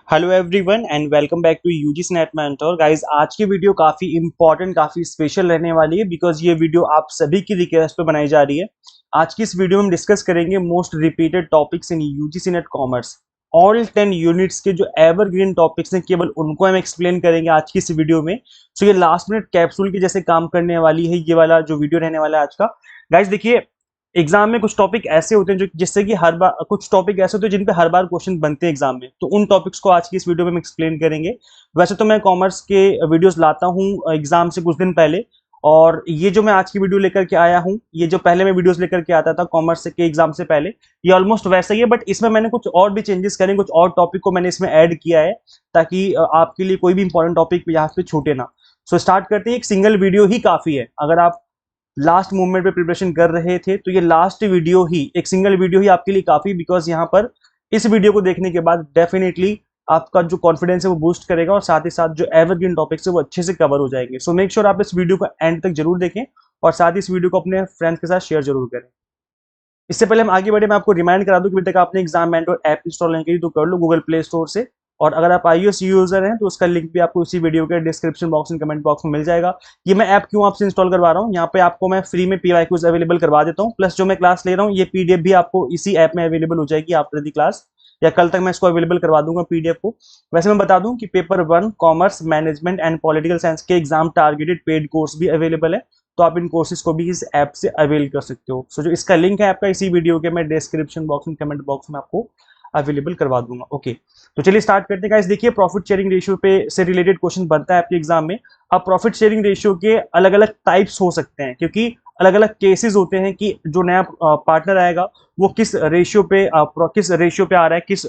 Hello everyone and welcome back to UGC NET mentor guys. आज की video काफी important काफी स्पेशल रहने वाली है बिकॉज ये वीडियो आप सभी की रिक्वेस्ट पे बनाई जा रही है। आज की इस वीडियो में हम डिस्कस करेंगे most repeated topics in UGC net commerce. All 10 units के जो एवरग्रीन टॉपिक्स हैं केवल उनको हम एक्सप्लेन करेंगे आज की इस वीडियो में। सो ये लास्ट मिनट कैप्सूल के जैसे काम करने वाली है ये वाला जो वीडियो रहने वाला है आज का। गाइस देखिए, एग्जाम में कुछ टॉपिक ऐसे होते हैं जो जिससे कि हर बार कुछ टॉपिक ऐसे होते हैं जिन पे हर बार क्वेश्चन बनते हैं एग्जाम में, तो उन टॉपिक्स को आज की इस वीडियो में हम एक्सप्लेन करेंगे। वैसे तो मैं कॉमर्स के वीडियोस लाता हूँ एग्जाम से कुछ दिन पहले, और ये जो मैं आज की वीडियो लेकर के आया हूँ, ये जो पहले मैं वीडियोस लेकर के आता था कॉमर्स के एग्जाम से पहले, ये ऑलमोस्ट वैसा ही है, बट इसमें मैंने कुछ और भी चेंजेस करे, कुछ और टॉपिक को मैंने इसमें ऐड किया है ताकि आपके लिए कोई भी इंपॉर्टेंट टॉपिक यहाँ पे छूटे ना। सो स्टार्ट करते हैं। एक सिंगल वीडियो ही काफी है। अगर आप लास्ट मोमेंट पे प्रिपरेशन कर रहे थे तो ये लास्ट वीडियो ही, एक सिंगल वीडियो ही आपके लिए काफी, बिकॉज यहाँ पर इस वीडियो को देखने के बाद डेफिनेटली आपका जो कॉन्फिडेंस है वो बूस्ट करेगा और साथ ही साथ जो एवरग्रीन टॉपिक्स है वो अच्छे से कवर हो जाएंगे। सो मेक श्योर आप इस वीडियो को एंड तक जरूर देखें और साथ ही इस वीडियो को अपने फ्रेंड्स के साथ शेयर जरूर करें। इससे पहले हम आगे बढ़े, मैं आपको रिमाइंड करा दूं कि अभी तक आपने एग्जाम मेंटर ऐप इंस्टॉल नहीं की तो कर लो गूगल प्ले स्टोर से। और अगर आप iOS यूजर हैं तो उसका लिंक भी आपको इसी वीडियो के description box and comment box में मिल जाएगा। ये मैं ऐप क्यों आपसे इंस्टॉल करवा रहा हूँ, यहाँ पे आपको मैं फ्री में पीवाईक्यूज अवेलेबल करवा देता हूँ, प्लस जो मैं क्लास ले रहा हूँ ये पीडीएफ भी आपको इसी ऐप में अवेलेबल हो जाएगी आफ्टर दी क्लास, या कल तक मैं इसको अवेलेबल करवा दूंगा पीडीएफ को। वैसे मैं बता दूं कि paper 1 commerce management and political science के एग्जाम टारगेटेड पेड कोर्स भी अवेलेबल है, तो आप इन कोर्सेज को भी इस ऐप से अवेल कर सकते हो। सो जो इसका लिंक है आपका इसी वीडियो के मैं डिस्क्रिप्शन बॉक्स में कमेंट बॉक्स में आपको अवेलेबल करवा दूंगा। ओके, तो चलिए स्टार्ट करते हैं गाइस। देखिए, प्रॉफिट शेयरिंग रेशियो पे से रिलेटेड क्वेश्चन बनता है आपके एग्जाम में। अब प्रॉफिट शेयरिंग रेशियो के अलग अलग टाइप्स हो सकते हैं क्योंकि अलग अलग केसेस होते हैं कि जो नया पार्टनर आएगा वो किस रेशियो पे आ रहा है, किस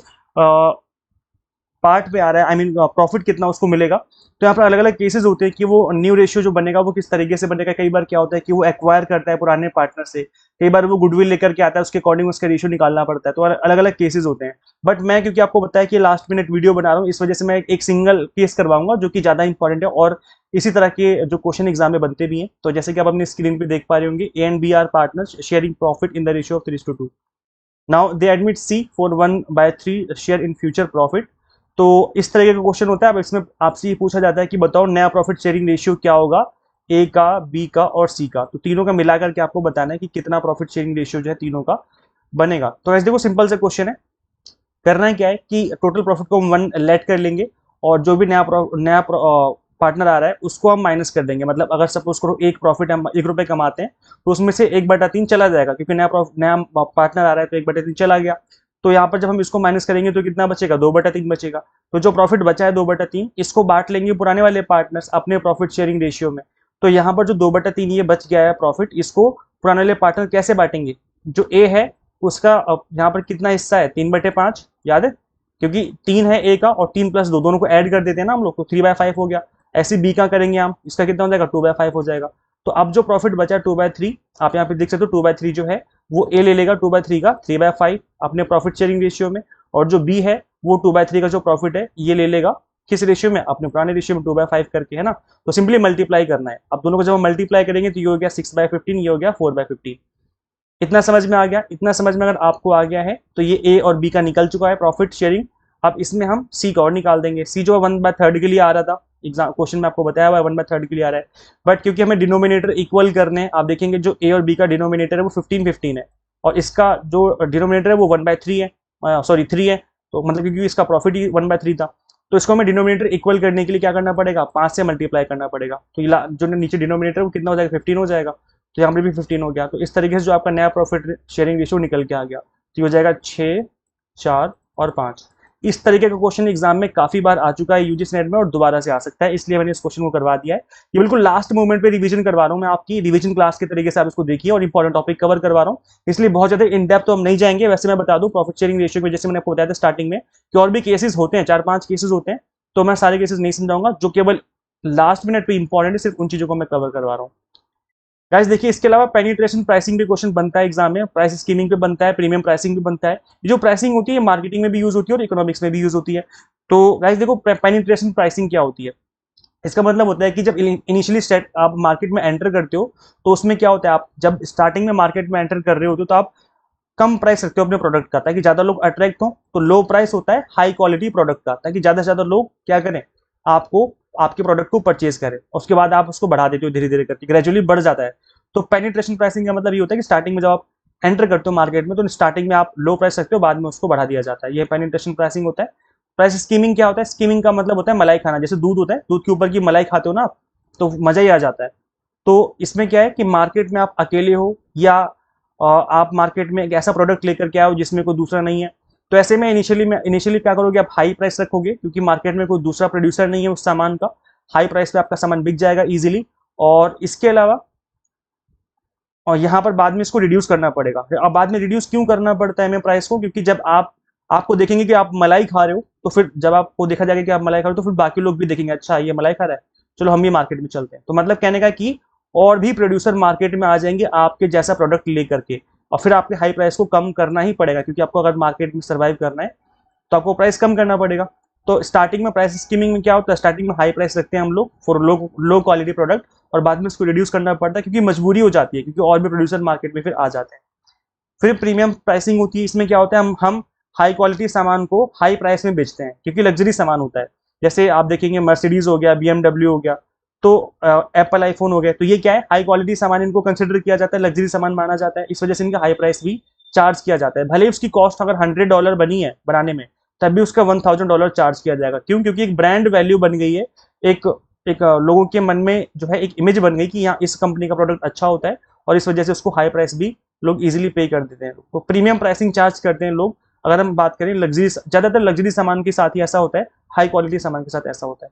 पार्ट पे आ रहा है, आई मीन प्रॉफिट कितना उसको मिलेगा। तो यहाँ पर अलग अलग केसेस होते हैं कि वो न्यू रेशियो जो बनेगा वो किस तरीके से बनेगा। कई बार क्या होता है कि वो एक्वायर करता है पुराने पार्टनर से, कई बार वो गुडविल लेकर के आता है, उसके अकॉर्डिंग उसका रेशियो निकालना पड़ता है। तो अलग अलग केसेस होते हैं, बट मैं क्योंकि आपको बताया कि लास्ट मिनट वीडियो बना रहा हूँ इस वजह से मैं एक सिंगल केस करवाऊंगा जो कि ज्यादा इंपॉर्टेंट है और इसी तरह के जो क्वेश्चन एग्जाम में बनते भी हैं। तो जैसे कि आप अपनी स्क्रीन पे देख पा रहे होंगे, A and B are partners sharing profit in the ratio of 3:2। Now they admit C for 1/3 share in future profit. तो इस तरीके का क्वेश्चन होता है। अब इसमें आपसे ये पूछा जाता है कि बताओ नया प्रॉफिट शेयरिंग रेशियो क्या होगा, ए का, बी का और सी का। तो तीनों का मिला करके आपको बताना है कि कितना प्रॉफिट शेयरिंग रेशियो जो है तीनों का बनेगा। तो ऐसे देखो, सिंपल से क्वेश्चन है। करना है क्या है कि टोटल प्रॉफिट को हम 1 लेट कर लेंगे और जो भी नया पार्टनर आ रहा है उसको हम माइनस कर देंगे। मतलब अगर सपोज करो एक प्रॉफिट हम 1 रुपए कमाते हैं तो उसमें से 1/3 चला जाएगा क्योंकि नया पार्टनर आ रहा है तो 1/3 चला गया। तो यहाँ पर जब हम इसको माइनस करेंगे तो कितना बचेगा, 2/3 बचेगा। तो जो प्रॉफिट बचा है 2/3 इसको बांट लेंगे पुराने वाले पार्टनर्स अपने प्रॉफिट शेयरिंग रेशियो में। तो यहाँ पर जो 2/3 ये बच गया है प्रॉफिट, इसको पुराने वाले पार्टनर कैसे बांटेंगे। जो ए है उसका यहाँ पर कितना हिस्सा है, 3/5, याद है, क्योंकि 3 है ए का और 3 + 2 दोनों को ऐड कर देते हैं ना हम लोग, तो 3/5 हो गया। ऐसे बी का करेंगे हम, इसका कितना हो जाएगा, 2/5 हो जाएगा। तो अब जो प्रॉफिट बचा है 2/3, आप यहाँ पे देख सकते हो 2/3 जो है वो ए ले लेगा 2/3 का 3/5 अपने प्रॉफिट शेयरिंग रेशियो में, और जो बी है वो 2/3 का जो प्रॉफिट है ये ले लेगा किस रेशियो में, अपने पुराने रेशियो में 2/5 करके, है ना। तो सिंपली मल्टीप्लाई करना है। अब दोनों को जब हम मल्टीप्लाई करेंगे तो ये हो गया 6/15, ये हो गया 4/15। इतना समझ में आ गया। इतना समझ में अगर आपको आ गया है तो ये ए और बी का निकल चुका है प्रॉफिट शेयरिंग। अब इसमें हम सी का और निकाल देंगे। सी जो 1/3 के लिए आ रहा था एग्जाम क्वेश्चन में आपको बताया हुआ है 1/3 के लिए आ रहा है, बट क्योंकि हमें डिनोमिनेटर इक्वल करने हैं, आप देखेंगे जो ए और बी का डिनोमिनेटर है वो 15-15 है और इसका जो डिनोमिनेटर है वो 1/3 है, सॉरी 3 है। तो मतलब क्योंकि इसका प्रॉफिट ही 1/3 था, तो इसको हमें डिनोमिनेटर इक्वल करने के लिए क्या करना पड़ेगा, 5 से मल्टीप्लाई करना पड़ेगा। तो जो नीचे डिनोमिनेटर वो कितना हो जाएगा, 15 हो जाएगा। तो यहाँ पर भी 15 हो गया। तो इस तरीके से जो आपका नया प्रॉफिट शेयरिंग रेशियो निकल के आ गया, तो हो जाएगा 6, 4 और 5। इस तरीके का क्वेश्चन एग्जाम में काफी बार आ चुका है यूजीसी नेट में और दोबारा से आ सकता है, इसलिए मैंने इस क्वेश्चन को करवा दिया है। ये बिल्कुल लास्ट मोमेंट पे रिवीजन करवा रहा हूँ मैं, आपकी रिवीजन क्लास के तरीके से आप इसको देखिए और इंपॉर्टेंट टॉपिक कवर करवा रहा हूँ, इसलिए बहुत ज्यादा इन डेप्थ तो हम नहीं जाएंगे। वैसे मैं बता दूं प्रॉफिट शेयरिंग रेशियो में, जैसे मैंने आपको बताया था स्टार्टिंग में कि और भी केसेस होते हैं, 4-5 केसेस होते हैं, तो मैं सारे केसेस नहीं समझाऊंगा। जो केवल लास्ट मिनट पे इंपॉर्टेंट है सिर्फ उन चीजों को मैं कवर करवा रहा हूँ। गाइस देखिए, इसके अलावा पेनिट्रेशन प्राइसिंग भी क्वेश्चन बनता है एग्जाम में, प्राइस स्कीमिंग पे बनता है, प्रीमियम प्राइसिंग भी बनता है। जो प्राइसिंग होती है मार्केटिंग में भी यूज होती है और इकोनॉमिक्स में भी यूज होती है। तो गाइस देखो, पेनिट्रेशन प्राइसिंग क्या होती है, इसका मतलब होता है कि जब इनिशियली स्टेट आप मार्केट में एंटर करते हो तो उसमें क्या होता है, आप जब स्टार्टिंग में मार्केट में एंटर कर रहे होते हो तो आप कम प्राइस रखते हो अपने प्रोडक्ट का, ताकि ज्यादा लोग अट्रैक्ट हो। तो लो प्राइस होता है हाई क्वालिटी प्रोडक्ट का, ताकि ज्यादा से ज्यादा लोग क्या करें, आपको आपके प्रोडक्ट को परचेज करें। उसके बाद आप उसको बढ़ा देते हो धीरे धीरे करके, ग्रेजुअली बढ़ जाता है। तो पेनिट्रेशन प्राइसिंग का मतलब ये होता है कि स्टार्टिंग में जब आप एंटर करते हो मार्केट में, तो स्टार्टिंग में आप लो प्राइस रखते हो, बाद में उसको बढ़ा दिया जाता है, ये पेनिट्रेशन प्राइसिंग होता है। प्राइस स्कीमिंग क्या होता है, स्कीमिंग का मतलब होता है मलाई खाना। जैसे दूध होता है, दूध के ऊपर की मलाई खाते हो ना आप, तो मजा ही आ जाता है। तो इसमें क्या है कि मार्केट में आप अकेले हो, या आप मार्केट में एक ऐसा प्रोडक्ट लेकर के आओ जिसमें कोई दूसरा नहीं है। तो ऐसे में इनिशियली क्या करोगे, आप हाई प्राइस रखोगे, क्योंकि मार्केट में कोई दूसरा प्रोड्यूसर नहीं है उस सामान का। हाई प्राइस पे आपका सामान बिक जाएगा इजीली। और इसके अलावा और यहाँ पर बाद में इसको रिड्यूस करना पड़ेगा। अब बाद में रिड्यूस क्यों करना पड़ता है हमें प्राइस को, क्योंकि जब आपको देखेंगे कि आप मलाई खा रहे हो, तो फिर जब आपको देखा जाएगा कि आप मलाई खा रहे हो, तो फिर बाकी लोग भी देखेंगे, अच्छा ये मलाई खा रहा है, चलो हम भी मार्केट में चलते हैं। तो मतलब कहने का कि और भी प्रोड्यूसर मार्केट में आ जाएंगे आपके जैसा प्रोडक्ट लेकर के, और फिर आपके हाई प्राइस को कम करना ही पड़ेगा, क्योंकि आपको अगर मार्केट में सर्वाइव करना है तो आपको प्राइस कम करना पड़ेगा। तो स्टार्टिंग में प्राइस स्कीमिंग में क्या होता है, स्टार्टिंग में हाई प्राइस रखते हैं हम लोग फॉर लो क्वालिटी प्रोडक्ट, और बाद में उसको रिड्यूस करना पड़ता है, क्योंकि मजबूरी हो जाती है, क्योंकि और भी प्रोड्यूसर मार्केट में फिर आ जाते हैं। फिर प्रीमियम प्राइसिंग होती है। इसमें क्या होता है, हम हाई क्वालिटी सामान को हाई प्राइस में बेचते हैं, क्योंकि लग्जरी सामान होता है। जैसे आप देखेंगे मर्सिडीज हो गया, BMW हो गया, तो एप्पल आईफोन हो गया, तो ये क्या है, हाई क्वालिटी सामान इनको कंसिडर किया जाता है, लग्जरी सामान माना जाता है, इस वजह से इनका हाई प्राइस भी चार्ज किया जाता है। भले ही उसकी कॉस्ट अगर $100 बनी है बनाने में, तब भी उसका $1000 चार्ज किया जाएगा। क्यों? क्योंकि एक ब्रांड वैल्यू बन गई है, एक एक लोगों के मन में जो है एक इमेज बन गई कि यहाँ इस कंपनी का प्रोडक्ट अच्छा होता है, और इस वजह से उसको हाई प्राइस भी लोग इजीली पे कर देते हैं। तो प्रीमियम प्राइसिंग चार्ज करते हैं लोग। अगर हम बात करें लग्जरी, ज्यादातर लग्जरी सामान के साथ ही ऐसा होता है, हाई क्वालिटी सामान के साथ ऐसा होता है।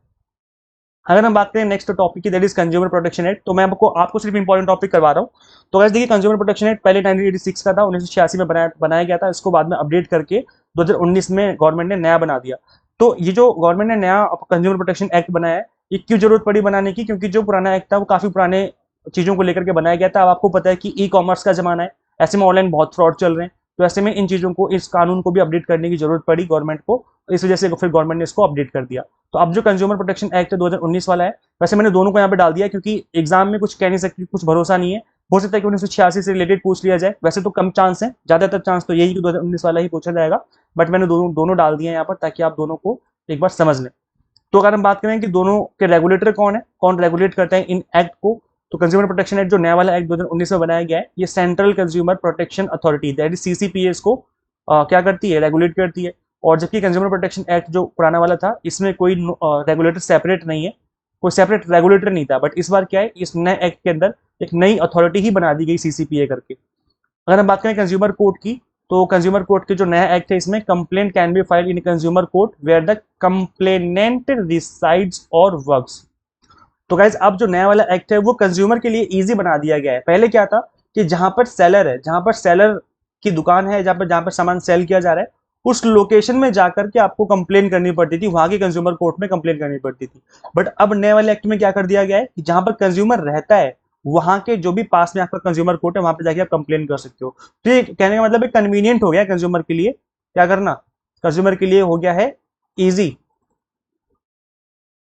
अगर हम बात करें नेक्स्ट टॉपिक की, that is consumer protection act, तो मैं आपको सिर्फ इंपॉर्टेंट टॉपिक करवा रहा हूँ। तो गाइस देखिए, कंज्यूमर प्रोटेक्शन एक्ट पहले 1986 का था, 1986 में बनाया गया था। इसको बाद में अपडेट करके 2019 में गवर्नमेंट ने नया बना दिया। तो ये जो गवर्नमेंट ने नया कंज्यूमर प्रोटेक्शन एक्ट बनाया है, ये क्यों जरूरत पड़ी बनाने की, क्योंकि जो पुराना एक्ट था वो काफी पुराने चीजों को लेकर के बनाया गया था। अब आपको पता है कि ई कॉमर्स का जमाना है, ऐसे में ऑनलाइन बहुत फ्रॉड चल रहे हैं, तो ऐसे में इन चीजों को, इस कानून को भी अपडेट करने की जरूरत पड़ी गवर्नमेंट को। इस वजह से फिर गवर्नमेंट ने इसको अपडेट कर दिया। तो अब जो कंज्यूमर प्रोटेक्शन एक्ट 2019 वाला है, वैसे मैंने दोनों को यहाँ पे डाल दिया, क्योंकि एग्जाम में कुछ कह नहीं सकती, कुछ भरोसा नहीं है, हो सकता है कि 1986 से रिलेटेड पूछ लिया जाए। वैसे तो कम चांस है, ज्यादातर चांस तो यही कि 2019 वाला ही पूछा जाएगा, बट मैंने दोनों डाल दिए यहाँ पर, ताकि आप दोनों को एक बार समझ लें। तो अगर हम बात करें कि दोनों के रेगुलेटर कौन है, कौन रेगुलेट करते हैं इन एक्ट को, तो कंज्यूमर प्रोटेक्शन एक्ट जो नया वाला एक्ट 2019 में बनाया गया है, ये central consumer protection authority that is CCPS को क्या करती है, रेगुलेट करती है। और जबकि कंज्यूमर प्रोटेक्शन एक्ट जो पुराना वाला था, इसमें कोई रेगुलेटर सेपरेट नहीं है, कोई सेपरेट रेगुलेटर नहीं था। बट इस बार क्या है, इस नए एक्ट के अंदर एक नई अथॉरिटी ही बना दी गई CCPA करके। अगर हम बात करें कंज्यूमर कोर्ट की, तो कंज्यूमर कोर्ट के जो नया एक्ट है, इसमें complaint can be filed in consumer court where the complainant resides और वर्क्स। तो गाइज अब जो नया वाला एक्ट है वो कंज्यूमर के लिए इजी बना दिया गया है। पहले क्या था कि जहां पर सेलर है, जहां पर सेलर की दुकान है, जहां पर सामान सेल किया जा रहा है, उस लोकेशन में जाकर के आपको कंप्लेन करनी पड़ती थी, वहां के कंज्यूमर कोर्ट में कंप्लेन करनी पड़ती थी। बट अब नए वाले एक्ट में क्या कर दिया गया है कि जहां पर कंज्यूमर रहता है, वहां के जो भी पास में आपका कंज्यूमर कोर्ट है, वहां पे जाके आप कंप्लेन कर सकते हो। तो ये कहने का मतलब एक कन्वीनियंट हो गया है कंज्यूमर के लिए, क्या करना, कंज्यूमर के लिए हो गया है इजी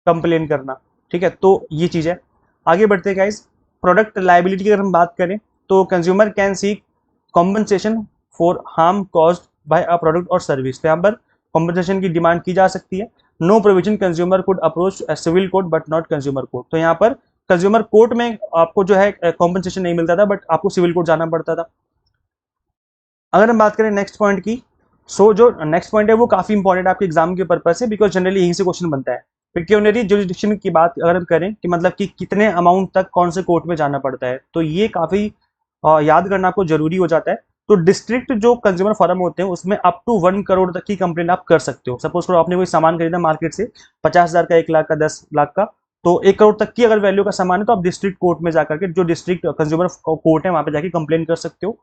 कंप्लेन करना। ठीक है, तो ये चीज है। आगे बढ़ते हैं गाइस, प्रोडक्ट लायबिलिटी की अगर हम बात करें, तो consumer can seek compensation for harm caused by a product और सर्विस। तो यहाँ पर कॉम्पनसेशन की डिमांड की जा सकती है। No provision consumer could approach civil court but not consumer court. तो यहाँ पर कंज्यूमर कोर्ट में आपको जो है कॉम्पनसेशन नहीं मिलता था, बट आपको सिविल कोर्ट जाना पड़ता था। अगर हम बात करें नेक्स्ट पॉइंट की, सो जो नेक्स्ट पॉइंट है वो काफी इंपॉर्टेंट है आपके एग्जाम के पर्पज से, बिकॉज जनरली यहीं से क्वेश्चन बनता है। पिक्यूनरी जुरिडिक्शन की बात अगर हम करें कि मतलब कि कितने अमाउंट तक कौन से कोर्ट में जाना पड़ता है, तो ये काफी याद करना आपको जरूरी हो जाता है। तो डिस्ट्रिक्ट जो कंज्यूमर फोरम होते हैं, उसमें अप टू 1 करोड़ तक की कंप्लेंट आप कर सकते हो। सपोज करो आपने कोई सामान खरीदा मार्केट से 50,000 का, 1 लाख का, 10 लाख का, तो 1 करोड़ तक की अगर वैल्यू का सामान है, तो आप डिस्ट्रिक्ट कोर्ट में जाकर के, जो डिस्ट्रिक्ट कंज्यूमर कोर्ट है, वहां पे जाके कंप्लेन कर सकते हो।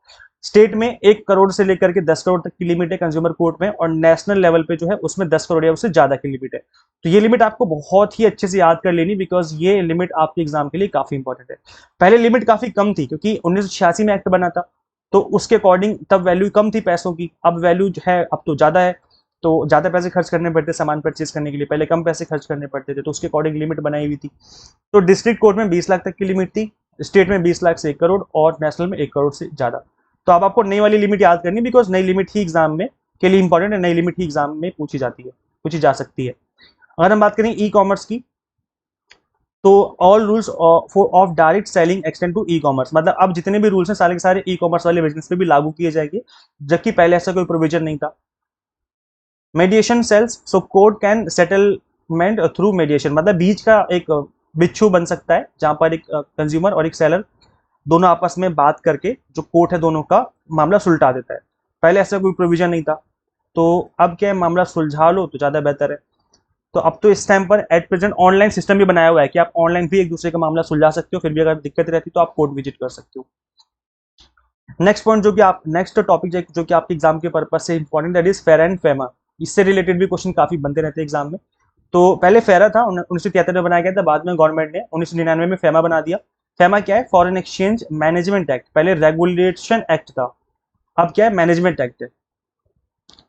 स्टेट में 1 करोड़ से लेकर के 10 करोड़ तक की लिमिट है कंज्यूमर कोर्ट में, और नेशनल लेवल पे जो है उसमें 10 करोड़ या उससे ज्यादा की लिमिट है। तो ये लिमिट आपको बहुत ही अच्छे से याद कर लेनी, बिकॉज ये लिमिट आपके एग्जाम के लिए काफी इंपॉर्टेंट है। पहले लिमिट काफी कम थी, क्योंकि 1986 में एक्ट बना था, तो उसके अकॉर्डिंग तब वैल्यू कम थी पैसों की। अब वैल्यू जो है अब तो ज्यादा है, तो ज्यादा पैसे खर्च करने पड़ते सामान परचेज करने के लिए, पहले कम पैसे खर्च करने पड़ते थे, तो उसके अकॉर्डिंग लिमिट बनाई हुई थी। तो डिस्ट्रिक्ट कोर्ट में 20 लाख तक की लिमिट थी, स्टेट में 20 लाख से 1 करोड़, और नेशनल में 1 करोड़ से ज्यादा। तो अब आपको नई वाली लिमिट याद करनी, बिकॉज नई लिमिट ही एग्जाम में के लिए इंपॉर्टेंट है, नई लिमिट ही एग्जाम में पूछी जाती है, पूछी जा सकती है। अगर हम बात करें ई कॉमर्स की, तो all rules of direct selling extend to e commerce, मतलब अब जितने भी रूल्स हैं सारे के सारे ई कॉमर्स वाले बिजनेस पे भी लागू किए जाएंगे, जबकि पहले ऐसा कोई प्रोविजन नहीं था। Mediation cells, so court can settlement through mediation, मतलब बीच का एक बिच्छू बन सकता है जहां पर एक कंज्यूमर और एक सेलर दोनों आपस में बात करके जो कोर्ट है दोनों का मामला सुलझा देता है। पहले ऐसा कोई प्रोविजन नहीं था, तो अब क्या है, मामला सुलझा लो तो ज़्यादा बेहतर है। तो अब तो इस टाइम पर एट प्रेजेंट ऑनलाइन सिस्टम भी बनाया हुआ है कि आप ऑनलाइन भी एक दूसरे का मामला सुलझा सकते हो, फिर भी अगर दिक्कत रहती तो आप कोर्ट विजिट कर सकते हो। नेक्स्ट पॉइंट जो कि आप नेक्स्ट टॉपिक जो कि आपके एग्जाम के पर्पज से इंपॉर्टेंट, दैट इज फेरा एंड फेमा। इससे रिलेटेड भी क्वेश्चन काफी बनते रहते हैं एग्जाम में। तो पहले फेरा था 1973 में बनाया गया था, बाद में गवर्नमेंट ने 1999 में फेमा बना दिया। फेमा क्या है, फॉरेन एक्सचेंज मैनेजमेंट एक्ट, पहले रेगुलेशन एक्ट था, अब क्या है, मैनेजमेंट एक्ट है।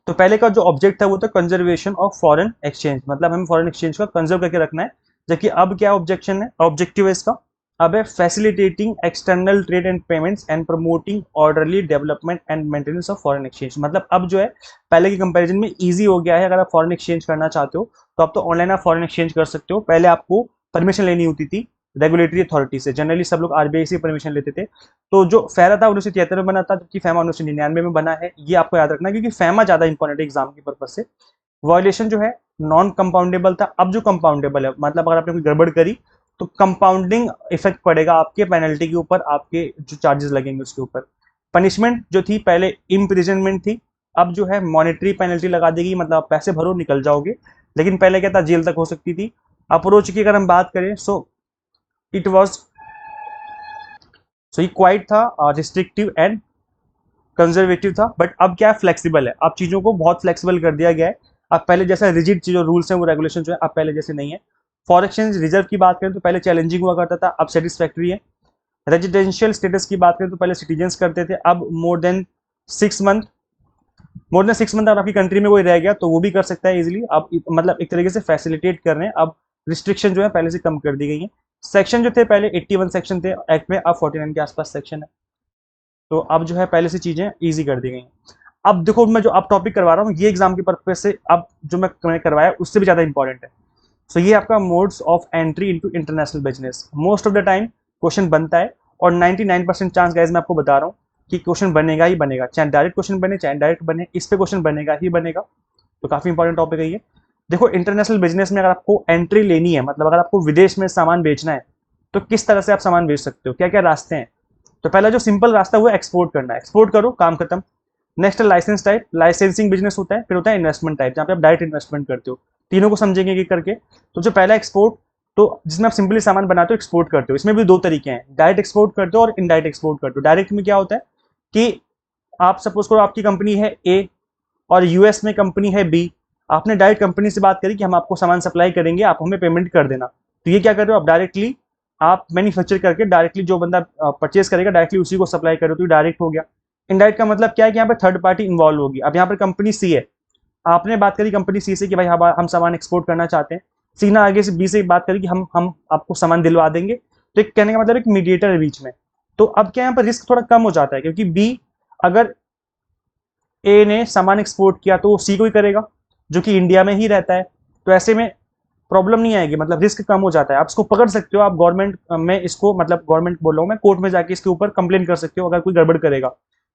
तो पहले का जो ऑब्जेक्ट था वो था कंजर्वेशन ऑफ फॉरेन एक्सचेंज, मतलब हमें फॉरेन एक्सचेंज का कंजर्व करके रखना है। जबकि अब क्या ऑब्जेक्शन है, ऑब्जेक्टिव है इसका, अब है facilitating external trade and payments and promoting orderly development and maintenance of foreign exchange, मतलब अब जो है पहले के कंपैरिजन में इजी हो गया है। अगर आप फॉरेन एक्सचेंज करना चाहते हो तो अब तो ऑनलाइन आप फॉरेन एक्सचेंज कर सकते हो, पहले आपको परमिशन लेनी होती थी रेगुलेटरी अथॉरिटी से, जनरली सब लोग आरबीआई से परमिशन लेते थे। तो जो फेरा था 1973 में बना था, जबकि फेमा 1999 में बना है, ये आपको याद रखना है क्योंकि फेमा ज्यादा इंपॉर्टेंट है एग्जाम के पर्पज से। वायलेशन जो है नॉन कंपाउंडेबल था, अब जो कंपाउंडेबल है, मतलब अगर आपने कोई गड़बड़ करी तो कंपाउंडिंग इफेक्ट पड़ेगा आपके पेनल्टी के ऊपर, आपके जो चार्जेस लगेंगे उसके ऊपर। पनिशमेंट जो थी पहले इम्प्रिजनमेंट थी, अब जो है मॉनेटरी पेनल्टी लगा देगी, मतलब आप पैसे भरो निकल जाओगे। लेकिन पहले क्या था, जेल तक हो सकती थी। अप्रोच की अगर हम बात करें, इट वॉज सो ये क्वाइट था, रिस्ट्रिक्टिव एंड कंजर्वेटिव था, बट अब क्या है, फ्लेक्सिबल है, अब चीजों को बहुत फ्लेक्सिबल कर दिया गया है। अब पहले जैसा रिजिड जो रूल्स हैं वो रेगुलेशन जो है अब पहले जैसे नहीं है। फॉरेन एक्सचेंज रिजर्व की बात करें तो पहले चैलेंजिंग हुआ करता था, अब सेटिस्फैक्ट्री है। रेजिडेंशियल स्टेटस की बात करें तो पहले सिटीजन्स करते थे, अब मोर देन 6 मंथ, अगर आपकी कंट्री में कोई रह गया तो वो भी कर सकता है इजीली। अब मतलब एक तरीके से फैसिलिटेट कर रहे हैं, अब रिस्ट्रिक्शन जो है पहले से कम कर दी गई है। सेक्शन जो थे पहले 81 सेक्शन थे एक्ट में, अब 49 के आसपास सेक्शन है। तो अब जो है पहले से चीजें ईजी कर दी गई हैं। अब देखो मैं जो अब टॉपिक करवा रहा हूँ ये एग्जाम के पर्पज से अब जो मैंने करवाया उससे भी ज्यादा इंपॉर्टेंट है। सो ये आपका modes of entry into international business, most of the time question बनता है, और 99% चांस गाइज मैं आपको बता रहा हूँ कि क्वेश्चन बनेगा ही बनेगा, चाहे डायरेक्ट क्वेश्चन बने चाहे डायरेक्ट बने, इस पे क्वेश्चन बनेगा ही बनेगा। तो काफी इंपॉर्टेंट टॉपिक है ये। देखो इंटरनेशनल बिजनेस में अगर आपको एंट्री लेनी है, मतलब अगर आपको विदेश में सामान बेचना है तो किस तरह से आप सामान बेच सकते हो, क्या क्या रास्ते हैं। तो पहला जो सिंपल रास्ता है वो एक्सपोर्ट करना है, एक्सपोर्ट करो काम खत्म। Next licence type, licensing business होता है, फिर होता है इन्वेस्टमेंट टाइप जहाँ पे आप डायरेक्ट इन्वेस्टमेंट करते हो। तीनों को समझेंगे कि करके। तो जो पहला एक्सपोर्ट, तो जिसमें आप सिंपली सामान बनाते हो एक्सपोर्ट करते हो, इसमें भी दो तरीके हैं, डायरेक्ट एक्सपोर्ट करते हो और इनडायरेक्ट एक्सपोर्ट करते हो। डायरेक्ट में क्या होता है कि आप सपोज करो आपकी कंपनी है ए और यूएस में कंपनी है बी, आपने डायरेक्ट कंपनी से बात करी कि हम आपको सामान सप्लाई करेंगे, आप हमें पेमेंट कर देना। तो ये क्या कर रहे हो, आप डायरेक्टली आप मैन्युफैक्चर करके डायरेक्टली जो बंदा परचेज करेगा डायरेक्टली उसी को सप्लाई करो, तो डायरेक्ट हो गया। इनडायरेक्ट का मतलब क्या है कि यहाँ पे थर्ड पार्टी इन्वॉल्व होगी। अब यहाँ पर कंपनी सी है, आपने बात करी कंपनी सी से कि भाई हम सामान एक्सपोर्ट करना चाहते हैं, सी ने आगे से बी से बात करी कि हम आपको सामान दिलवा देंगे। तो एक कहने का मतलब एक मीडिएटर है बीच में। तो अब क्या यहाँ पर रिस्क थोड़ा कम हो जाता है, क्योंकि बी अगर ए ने सामान एक्सपोर्ट किया तो वो सी को ही करेगा जो कि इंडिया में ही रहता है। तो ऐसे में प्रॉब्लम नहीं आएगी, मतलब रिस्क कम हो जाता है। आप इसको पकड़ सकते हो, आप गवर्नमेंट में इसको, मतलब गवर्नमेंट बोल रहा हूँ मैं, कोर्ट में जाके इसके ऊपर कंप्लेन कर सकते हो अगर कोई गड़बड़ करेगा।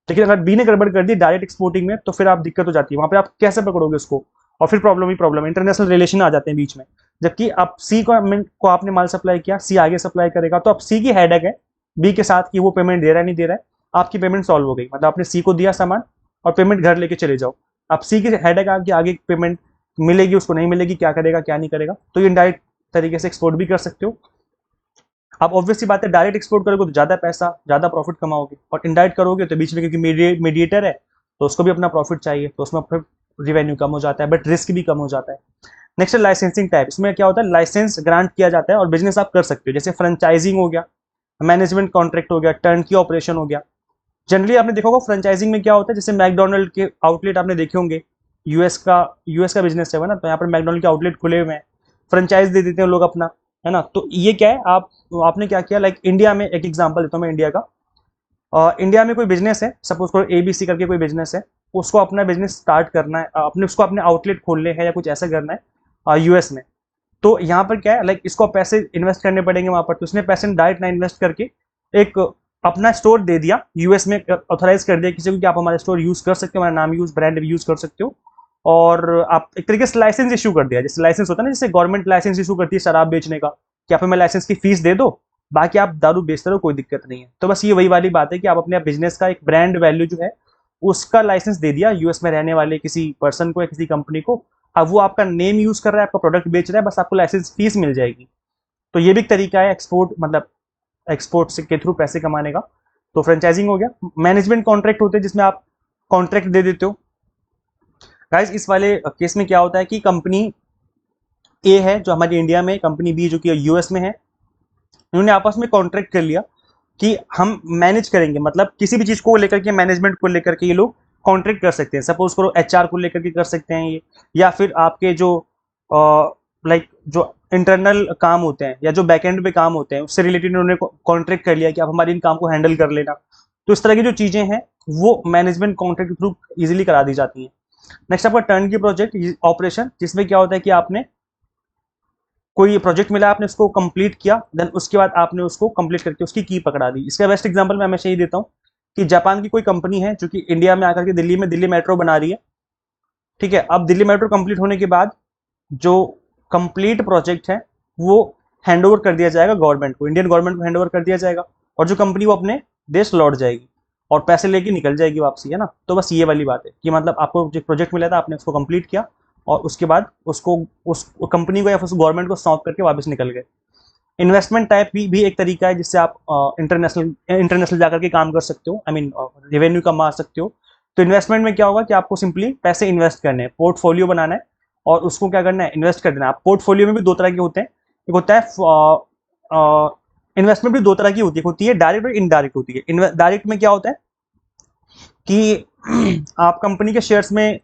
लेकिन अगर बी ने गड़बड़ कर दी डायरेक्ट एक्सपोर्टिंग में तो फिर आप दिक्कत हो जाती है, वहां पे आप कैसे पकड़ोगे उसको, और फिर प्रॉब्लम ही प्रॉब्लम, इंटरनेशनल रिलेशन आ जाते हैं बीच में। जबकि आप सी को आपने माल सप्लाई किया, सी आगे सप्लाई करेगा, तो अब सी की हेडेक है बी के साथ कि वो पेमेंट दे रहा है नहीं दे रहा है, आपकी पेमेंट सॉल्व हो गई, मतलब आपने सी को दिया सामान और पेमेंट घर लेके चले जाओ। अब सी की हेडेक आगे आगे पेमेंट मिलेगी उसको नहीं मिलेगी, क्या करेगा क्या नहीं करेगा। तो ये इनडायरेक्ट तरीके से एक्सपोर्ट भी कर सकते हो। आप ऑब्वियसली बात है डायरेक्ट एक्सपोर्ट करोगे तो ज्यादा पैसा ज्यादा प्रॉफिट कमाओगे, और इनडायरेक्ट करोगे तो बीच में क्योंकि मीडिएटर है तो उसको भी अपना प्रॉफिट चाहिए, तो उसमें फिर रिवेन्यू कम हो जाता है बट रिस्क भी कम हो जाता है। नेक्स्ट है लाइसेंसिंग टाइप, इसमें क्या होता है लाइसेंस ग्रांट किया जाता है और बिजनेस आप कर सकते हो, जैसे फ्रेंचाइजिंग हो गया, मैनेजमेंट कॉन्ट्रैक्ट हो गया, टर्न की ऑपरेशन हो गया। जनरली आपने देखा होगा फ्रेंचाइजिंग में क्या होता है, जैसे मैकडोनल्ड के आउटलेट आपने देखे होंगे, यूएस का बिजनेस है ना, तो यहाँ पर मैकडोनल्ड के आउटलेट खुले हुए हैं, फ्रेंचाइज दे देते हैं लोग अपना, है ना। तो ये क्या है, आपने क्या किया, लाइक इंडिया में एक एग्जांपल देता हूँ मैं इंडिया का, इंडिया में कोई बिजनेस है, सपोज करो ABC करके कोई बिजनेस है, उसको अपना बिजनेस स्टार्ट करना है, अपने उसको अपने आउटलेट खोलने हैं या कुछ ऐसा करना है US में। तो यहाँ पर क्या है, लाइक इसको पैसे इन्वेस्ट करने पड़ेंगे वहां पर, तो उसने पैसे डायरेक्ट ना इन्वेस्ट करके एक अपना स्टोर दे दिया US में, ऑथराइज कर दिया किसी को कि आप हमारा स्टोर यूज कर सकते हो, हमारा नाम यूज, ब्रांड यूज कर सकते हो। और आप एक तरीके से लाइसेंस इशू कर दिया, जैसे लाइसेंस होता है ना, जैसे गवर्नमेंट लाइसेंस इशू करती है शराब बेचने का, कि आप हमें लाइसेंस की फीस दे दो, बाकी आप दारू बेचते रहो, कोई दिक्कत नहीं है। तो बस ये वही वाली बात है कि आप अपने बिजनेस का एक ब्रांड वैल्यू जो है उसका लाइसेंस दे दिया US में रहने वाले किसी पर्सन को या किसी कंपनी को। अब वो आपका नेम यूज कर रहा है, आपका प्रोडक्ट बेच रहा है, बस आपको लाइसेंस फीस मिल जाएगी। तो ये भी एक तरीका है एक्सपोर्ट, मतलब एक्सपोर्ट से के थ्रू पैसे कमाने का। तो फ्रेंचाइजिंग हो गया। मैनेजमेंट कॉन्ट्रैक्ट होते हैं जिसमें आप कॉन्ट्रैक्ट दे देते हो। गाइस इस वाले केस में क्या होता है कि कंपनी ए है जो हमारी इंडिया में, कंपनी बी जो कि US में है, इन्होंने आपस में कॉन्ट्रैक्ट कर लिया कि हम मैनेज करेंगे, मतलब किसी भी चीज को लेकर के, मैनेजमेंट को लेकर के ये लोग कॉन्ट्रैक्ट कर सकते हैं। सपोज करो HR को लेकर के कर सकते हैं ये, या फिर आपके जो लाइक जो इंटरनल काम होते हैं या जो बैकएंड पे काम होते हैं उससे रिलेटेड उन्होंने कॉन्ट्रैक्ट कर लिया कि आप हमारे इन काम को हैंडल कर लेना। तो इस तरह की जो चीजें हैं वो मैनेजमेंट कॉन्ट्रैक्ट के थ्रू इजीली करा दी जाती हैं। नेक्स्ट आपका टर्न की प्रोजेक्ट ऑपरेशन, जिसमें क्या होता है कि आपने कोई प्रोजेक्ट मिला, आपने उसको कंप्लीट किया, देन उसके बाद आपने उसको कंप्लीट करके उसकी की पकड़ा दी। इसका बेस्ट एग्जांपल मैं हमेशा ही देता हूँ कि जापान की कोई कंपनी है जो कि इंडिया में आकर के दिल्ली मेट्रो बना रही है। ठीक है, अब दिल्ली मेट्रो कंप्लीट होने के बाद जो कंप्लीट प्रोजेक्ट है वो हैंड ओवर कर दिया जाएगा गवर्नमेंट को, इंडियन गवर्नमेंट को हैंड ओवर कर दिया जाएगा, और जो कंपनी वो अपने देश लौट जाएगी और पैसे लेके निकल जाएगी वापसी, है ना। तो बस ये वाली बात है कि मतलब आपको जो प्रोजेक्ट मिला था आपने उसको कंप्लीट किया और उसके बाद उसको उस कंपनी को या फिर गवर्नमेंट को सौंप करके वापस निकल गए। इन्वेस्टमेंट टाइप भी एक तरीका है जिससे आप इंटरनेशनल जाकर के काम कर सकते हो, आई मीन रेवेन्यू कमा सकते हो। तो इन्वेस्टमेंट में क्या होगा कि आपको सिंपली पैसे इन्वेस्ट करने हैं, पोर्टफोलियो बनाना है और उसको क्या करना है, इन्वेस्ट कर देना है। पोर्टफोलियो में भी दो तरह के होते हैं, एक होता है इन्वेस्टमेंट भी दो तरह की होती है डायरेक्ट और इनडायरेक्ट होती है। डायरेक्ट में क्या होता है कि आप कंपनी के शेयर्स में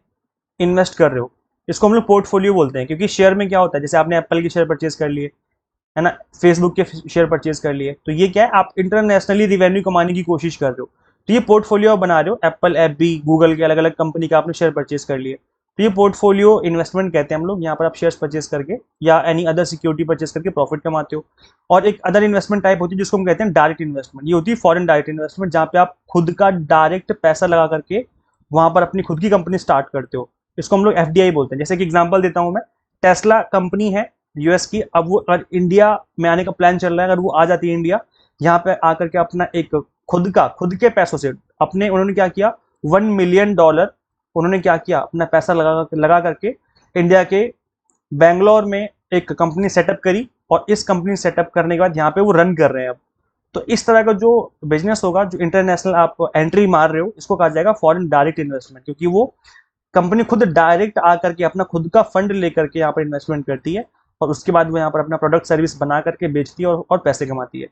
इन्वेस्ट कर रहे हो, इसको हम लोग पोर्टफोलियो बोलते हैं, क्योंकि शेयर में क्या होता है, जैसे आपने एप्पल के शेयर परचेज कर लिए, है ना, फेसबुक के शेयर परचेज कर लिए, तो ये क्या है, आप इंटरनेशनली रिवेन्यू कमाने की कोशिश कर रहे हो। तो ये पोर्टफोलियो बना रहे हो, एप्पल, FB, गूगल के अलग अलग कंपनी का आपने शेयर परचेज कर लिए, तो ये पोर्टफोलियो इन्वेस्टमेंट कहते हैं हम लोग। यहाँ पर आप शेयर्स परचेज करके या एनी अदर सिक्योरिटी परचेज करके प्रॉफिट कमाते हो। और एक अदर इन्वेस्टमेंट टाइप होती है जिसको हम कहते हैं डायरेक्ट इन्वेस्टमेंट। ये होती है फॉरेन डायरेक्ट इन्वेस्टमेंट, जहाँ पे आप खुद का डायरेक्ट पैसा लगा करके वहां पर अपनी खुद की कंपनी स्टार्ट करते हो। इसको हम लोग FDI बोलते हैं। जैसे कि एग्जाम्पल देता हूँ मैं, टेस्ला कंपनी है US की, अब वो अगर इंडिया में आने का प्लान चल रहा है, अगर वो आ जाती है इंडिया, यहाँ पे आकर के अपना एक खुद के पैसों से अपने, उन्होंने क्या किया, $1 मिलियन उन्होंने क्या किया, अपना पैसा लगा करके इंडिया के बैंगलोर में एक कंपनी सेटअप करी, और इस कंपनी सेटअप करने के बाद यहाँ पे वो रन कर रहे हैं अब। तो इस तरह का जो बिजनेस होगा, जो इंटरनेशनल आप एंट्री मार रहे हो, इसको कहा जाएगा फॉरेन डायरेक्ट इन्वेस्टमेंट, क्योंकि वो कंपनी खुद डायरेक्ट आकर के अपना खुद का फंड लेकर के यहाँ पर इन्वेस्टमेंट करती है, और उसके बाद वो यहाँ पर अपना प्रोडक्ट सर्विस बना करके बेचती है और पैसे कमाती है।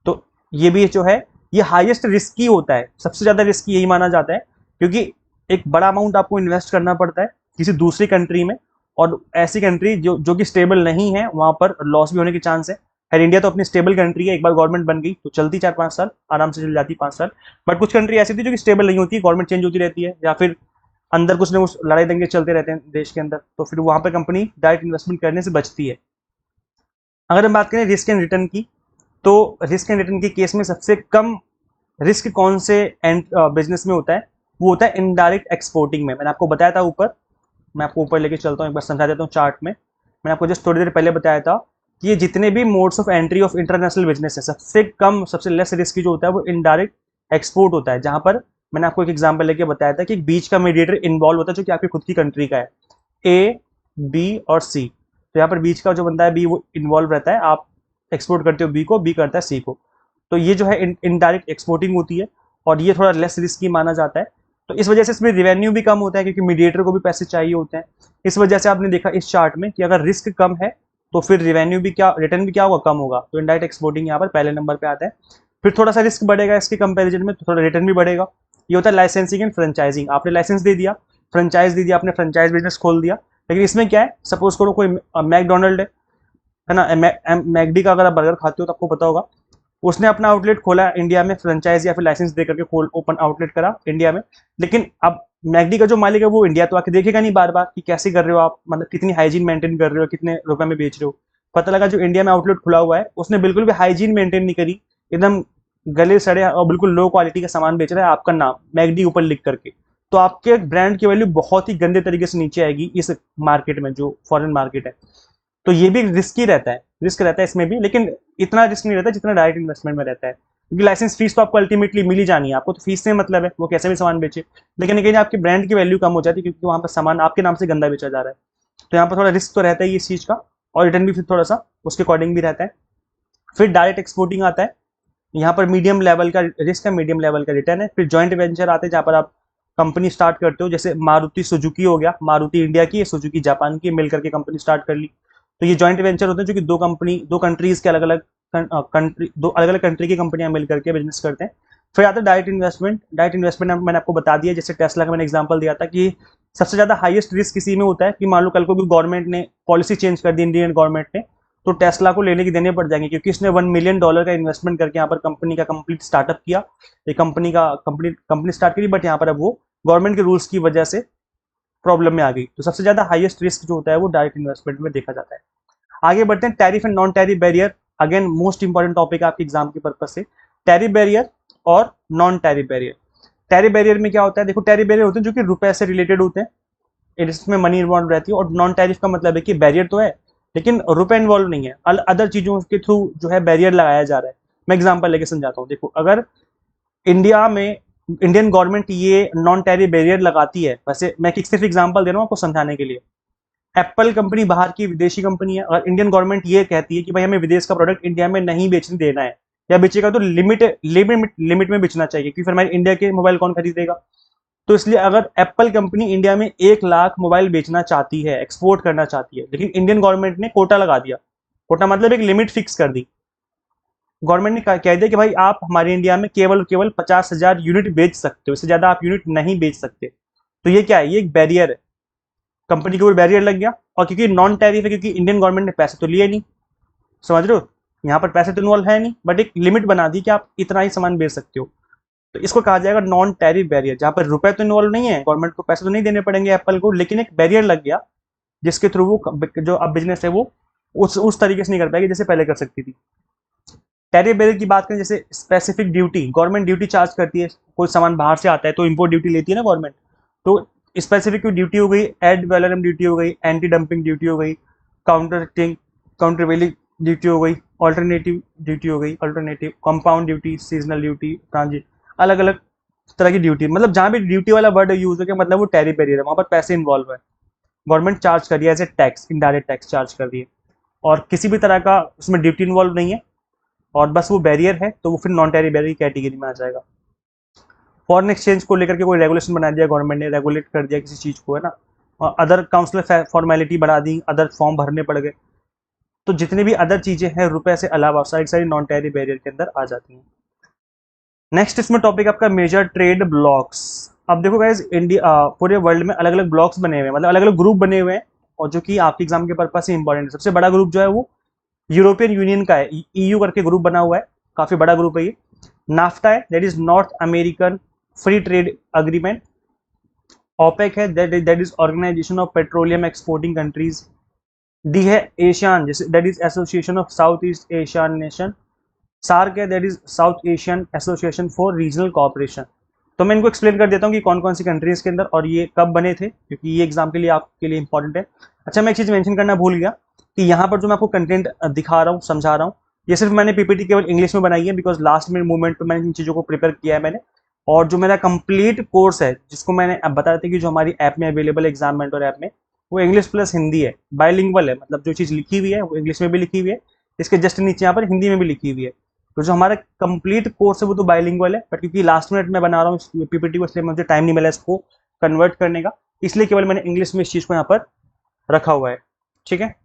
तो ये भी जो है, ये हाईएस्ट रिस्की होता है, सबसे ज्यादा रिस्की यही माना जाता है, क्योंकि एक बड़ा अमाउंट आपको इन्वेस्ट करना पड़ता है किसी दूसरी कंट्री में, और ऐसी कंट्री जो कि स्टेबल नहीं है, वहां पर लॉस भी होने के चांस है। खैर इंडिया तो अपनी स्टेबल कंट्री है, एक बार गवर्नमेंट बन गई तो चलती 4-5 साल आराम से चल जाती, 5 साल। बट कुछ कंट्री ऐसी थी जो कि स्टेबल नहीं होती, गवर्नमेंट चेंज होती रहती है, या फिर अंदर कुछ न कुछ लड़ाई दंगे चलते रहते हैं देश के अंदर, तो फिर वहां पर कंपनी डायरेक्ट इन्वेस्टमेंट करने से बचती है। अगर हम बात करें रिस्क एंड रिटर्न की, तो रिस्क एंड रिटर्न के केस में सबसे कम रिस्क कौन से बिजनेस में होता है, वो होता है इनडायरेक्ट एक्सपोर्टिंग में। मैंने आपको बताया था ऊपर, मैं आपको ऊपर लेके चलता हूँ, एक बार समझा देता हूँ चार्ट में। मैंने आपको जस्ट थोड़ी देर पहले बताया था कि ये जितने भी modes of entry of international business है, सबसे कम, सबसे लेस रिस्की जो होता है वो इनडायरेक्ट एक्सपोर्ट होता है, जहां पर मैंने आपको एक एग्जाम्पल लेके बताया था कि एक बीच का मीडिएटर इन्वॉल्व होता है जो कि आपकी खुद की कंट्री का है, A, B और C। तो यहाँ पर बीच का जो बंदा है B, वो इन्वॉल्व रहता है, आप एक्सपोर्ट करते हो B को, B करता है C को। तो ये जो है इनडायरेक्ट एक्सपोर्टिंग होती है, और ये थोड़ा लेस रिस्की माना जाता है। तो इस वजह से इसमें रेवेन्यू भी कम होता है, क्योंकि मीडिएटर को भी पैसे चाहिए होते हैं। इस वजह से आपने देखा इस चार्ट में कि अगर रिस्क कम है तो फिर रेवेन्यू भी क्या, रिटर्न भी क्या होगा, कम होगा। तो इनडायरेक्ट एक्सपोर्टिंग यहाँ पर पहले नंबर पे आता है। फिर थोड़ा सा रिस्क बढ़ेगा इसके कंपेरिजन में, तो थोड़ा रिटर्न भी बढ़ेगा। ये होता है लाइसेंसिंग एंड फ्रेंचाइजिंग। आपने लाइसेंस दे दिया, फ्रेंचाइज दे दिया, आपने फ्रेंचाइज बिजनेस खोल दिया। लेकिन इसमें क्या है, सपोज करो कोई मैकडोनल्ड है ना, मैकडी का अगर आप बर्गर खाते हो तो आपको पता होगा उसने अपना आउटलेट खोला इंडिया में, फ्रेंचाइज या फिर लाइसेंस दे करके खोल ओपन आउटलेट करा इंडिया में। लेकिन अब मैकडी का जो मालिक है वो इंडिया तो आके देखेगा नहीं बार बार कि कैसे कर रहे हो आप, मतलब कितनी हाइजीन मेंटेन कर रहे हो, कितने रुपए में बेच रहे हो। पता लगा जो इंडिया में आउटलेट खुला हुआ है उसने बिल्कुल भी हाइजीन मेंटेन नहीं करी, एकदम गले सड़े और बिल्कुल लो क्वालिटी का सामान बेच रहा है, आपका नाम मैकडी ऊपर लिख करके। तो आपके ब्रांड की वैल्यू बहुत ही गंदे तरीके से नीचे आएगी इस मार्केट में, जो फॉरेन मार्केट है। तो ये भी रिस्की रहता है, रिस्क रहता है इसमें भी, लेकिन इतना रिस्क नहीं रहता जितना डायरेक्ट इन्वेस्टमेंट में रहता है, क्योंकि लाइसेंस फीस तो आपको अल्टीमेटली मिल ही जानी है, आपको तो फीस से मतलब है वो कैसे भी सामान बेचे। लेकिन कहीं आपकी ब्रांड की वैल्यू कम हो जाती है क्योंकि वहाँ पर सामान आपके नाम से गंदा बेचा जा रहा है। तो यहाँ पर थोड़ा रिस्क तो रहता है इस चीज़ का, और रिटर्न भी फिर थोड़ा सा उसके अकॉर्डिंग भी रहता है। फिर डायरेक्ट एक्सपोर्टिंग आता है, यहाँ पर मीडियम लेवल का रिस्क है, मीडियम लेवल का रिटर्न है। फिर जॉइंट वेंचर आते हैं जहाँ पर आप कंपनी स्टार्ट करते हो, जैसे मारुति सुजुकी हो गया, मारुति इंडिया की, सुजुकी जापान की, मिलकर के कंपनी स्टार्ट कर ली। तो ये जॉइंट वेंचर होते हैं जो कि दो कंट्रीज के अलग अलग कंट्री, दो अलग अलग कंट्री की कंपनियां मिलकर के बिजनेस करते हैं। फिर आता है डायरेक्ट इन्वेस्टमेंट। डायरेक्ट इन्वेस्टमेंट मैंने आपको बता दिया, जैसे टेस्ला का मैंने एग्जांपल दिया था कि सबसे ज्यादा हाईएस्ट रिस्क किसी में होता है कि मान लो कल को भी गवर्नमेंट ने पॉलिसी चेंज कर दी, इंडियन गवर्नमेंट ने, तो टेस्ला को लेने की देने पड़ जाएंगे, क्योंकि इसने $1 मिलियन का इन्वेस्टमेंट करके यहाँ पर कंपनी का कंप्लीट स्टार्टअप किया, एक कंपनी स्टार्ट करी, बट यहाँ पर अब वो गवर्नमेंट के रूल्स की वजह से प्रॉब्लम में आ गई। तो सबसे ज्यादा हाईएस्ट रिस्क जो होता है वो डायरेक्ट इन्वेस्टमेंट में देखा जाता है। आगे बढ़ते हैं, tariff and non tariff barrier. Again most important topic है आपके एग्जाम के पर्पज से, टैरिफ बैरियर और non tariff barrier. Tariff barrier में क्या होता है, देखो टैरिफ बैरियर होते हैं जो कि रुपए से रिलेटेड होते हैं, इसमें मनी इन्वॉल्व रहती है। और नॉन टैरिफ का मतलब है कि बैरियर तो है लेकिन रुपए इन्वॉल्व नहीं है, अदर चीजों के थ्रू जो है बैरियर लगाया जा रहा है। मैं एग्जांपल लेके समझाता हूँ। देखो अगर इंडिया में इंडियन गवर्नमेंट ये नॉन टैरिफ बैरियर लगाती है, वैसे मैं एक सिर्फ एग्जांपल दे रहा हूँ आपको समझाने के लिए। एप्पल कंपनी बाहर की विदेशी कंपनी है, और इंडियन गवर्नमेंट ये कहती है कि भाई हमें विदेश का प्रोडक्ट इंडिया में नहीं बेचने देना है, या बेचेगा तो लिमिट में बेचना चाहिए, क्योंकि फिर हमारे इंडिया के मोबाइल कौन खरीदेगा। तो इसलिए अगर एप्पल कंपनी इंडिया में 1 लाख मोबाइल बेचना चाहती है, एक्सपोर्ट करना चाहती है, लेकिन इंडियन गवर्नमेंट ने कोटा लगा दिया, कोटा मतलब एक लिमिट फिक्स कर दी, गवर्नमेंट ने कह दिया कि भाई आप हमारे इंडिया में केवल 50,000 यूनिट बेच सकते हो, इससे ज्यादा आप यूनिट नहीं बेच सकते। तो ये क्या है, ये एक बैरियर है, कंपनी के ऊपर बैरियर लग गया। और क्योंकि नॉन टैरिफ है, क्योंकि इंडियन गवर्नमेंट ने पैसे तो लिए नहीं, समझ रहे हो, यहाँ पर पैसे तो इन्वॉल्व है नहीं, बट एक लिमिट बना दी कि आप इतना ही सामान बेच सकते हो। तो इसको कहा जाएगा नॉन टैरिफ बैरियर, जहां पर रुपए तो इन्वॉल्व नहीं है, गवर्नमेंट को पैसे तो नहीं देने पड़ेंगे एप्पल को, लेकिन एक बैरियर लग गया जिसके थ्रू वो जो अब बिजनेस है वो उस तरीके से नहीं कर पाएगी जैसे पहले कर सकती थी। टैरिफ बैरियर की बात करें, जैसे specific duty, government duty charge करती है, कोई सामान बाहर से आता है तो इम्पोर्ट ड्यूटी लेती है ना गवर्नमेंट। तो स्पेसिफिक ड्यूटी हो गई, एड वैलोरम ड्यूटी हो गई, एंटी डंपिंग ड्यूटी हो गई, काउंटरवेलिंग ड्यूटी हो गई, ऑल्टरनेटिव ड्यूटी हो गई, alternative compound duty, seasonal duty, transit, अलग अलग तरह की ड्यूटी। मतलब जहां भी ड्यूटी वाला वर्ड यूज हो गया मतलब वो टैरिफ बैरियर है, वहां पर पैसे इन्वॉल्व है, गवर्नमेंट चार्ज कर रही है as a tax, indirect tax charge कर रही है, और किसी भी तरह का उसमें ड्यूटी इन्वॉल्व नहीं है, और बस वो बैरियर है, तो वो फिर नॉन टैरिफ बैरियर की कैटेगरी में आ जाएगा। फॉरेन एक्सचेंज को लेकर के कोई रेगुलेशन बना दिया गवर्नमेंट ने, रेगुलेट कर दिया किसी चीज को, है ना, और अदर काउंसिलर फॉर्मेलिटी बढ़ा दी, अदर फॉर्म भरने पड़ गए। तो जितनी भी अदर चीजें हैं रुपए से अलावा सारी नॉन टैरिफ बैरियर के अंदर आ जाती हैं। नेक्स्ट इसमें टॉपिक आपका मेजर ट्रेड ब्लॉक्स। अब देखो गाइस, इंडिया पूरे वर्ल्ड में अलग अलग ब्लॉक्स बने हुए हैं, मतलब अलग अलग ग्रुप बने हुए हैं, और जो कि आपके एग्जाम के पर्पज से इंपॉर्टेंट है। सबसे बड़ा ग्रुप जो है वो यूरोपियन यूनियन का है, ईयू करके ग्रुप बना हुआ है, काफी बड़ा ग्रुप है ये। नाफ्टा है, that is North American free trade agreement. OPEC है, that is organisation of petroleum exporting countries. डी है ASEAN, that is association of South East Asian nation. SAARC है, that is South Asian association for regional cooperation. तो मैं इनको explain कर देता हूँ कि कौन कौन सी कंट्रीज के अंदर और ये कब बने थे, क्योंकि ये एग्जाम के लिए आपके लिए इंपॉर्टेंट है। अच्छा, मैं एक चीज मेंशन करना भूल गया कि यहाँ पर जो मैं आपको कंटेंट दिखा रहा हूँ, समझा रहा हूँ, ये सिर्फ मैंने पीपीटी केवल इंग्लिश में बनाई है, बिकॉज लास्ट मिनट मूवमेंट पे मैंने इन चीज़ों को प्रिपेयर किया है मैंने। और जो मेरा कंप्लीट कोर्स है, जिसको मैंने अब बताया था कि जो हमारी ऐप में अवेलेबल है, एग्जाम मेंटर ऐप में, वो इंग्लिश प्लस हिंदी है, बाइलिंगुअल है, मतलब जो चीज़ लिखी हुई है वो इंग्लिश में भी लिखी हुई है, इसके जस्ट नीचे यहाँ पर हिंदी में भी लिखी हुई है। तो जो हमारा कंप्लीट कोर्स है वो तो बाइलिंगुअल है, बट क्योंकि लास्ट मिनट में बना रहा हूँ पीपीटी को, इसलिए मुझे टाइम नहीं मिला इसको कन्वर्ट करने का, इसलिए केवल मैंने इंग्लिश में इस चीज़ को यहाँ पर रखा हुआ है। ठीक है,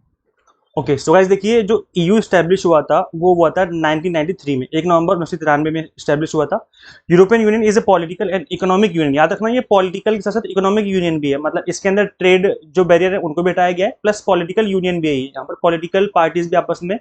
ओके। सो गाइस देखिए, जो ईयू स्टैब्लिश हुआ था वो हुआ था 1993 में, 1 नवंबर 1993 में स्टैब्लिश हुआ था। European union is a political and economic union, याद रखना ये पॉलिटिकल के साथ साथ इकोनॉमिक यूनियन भी है, मतलब इसके अंदर ट्रेड जो बैरियर है उनको भी हटाया गया है, प्लस पॉलिटिकल यूनियन भी है। यहाँ पर पॉलिटिकल पार्टीज भी आपस में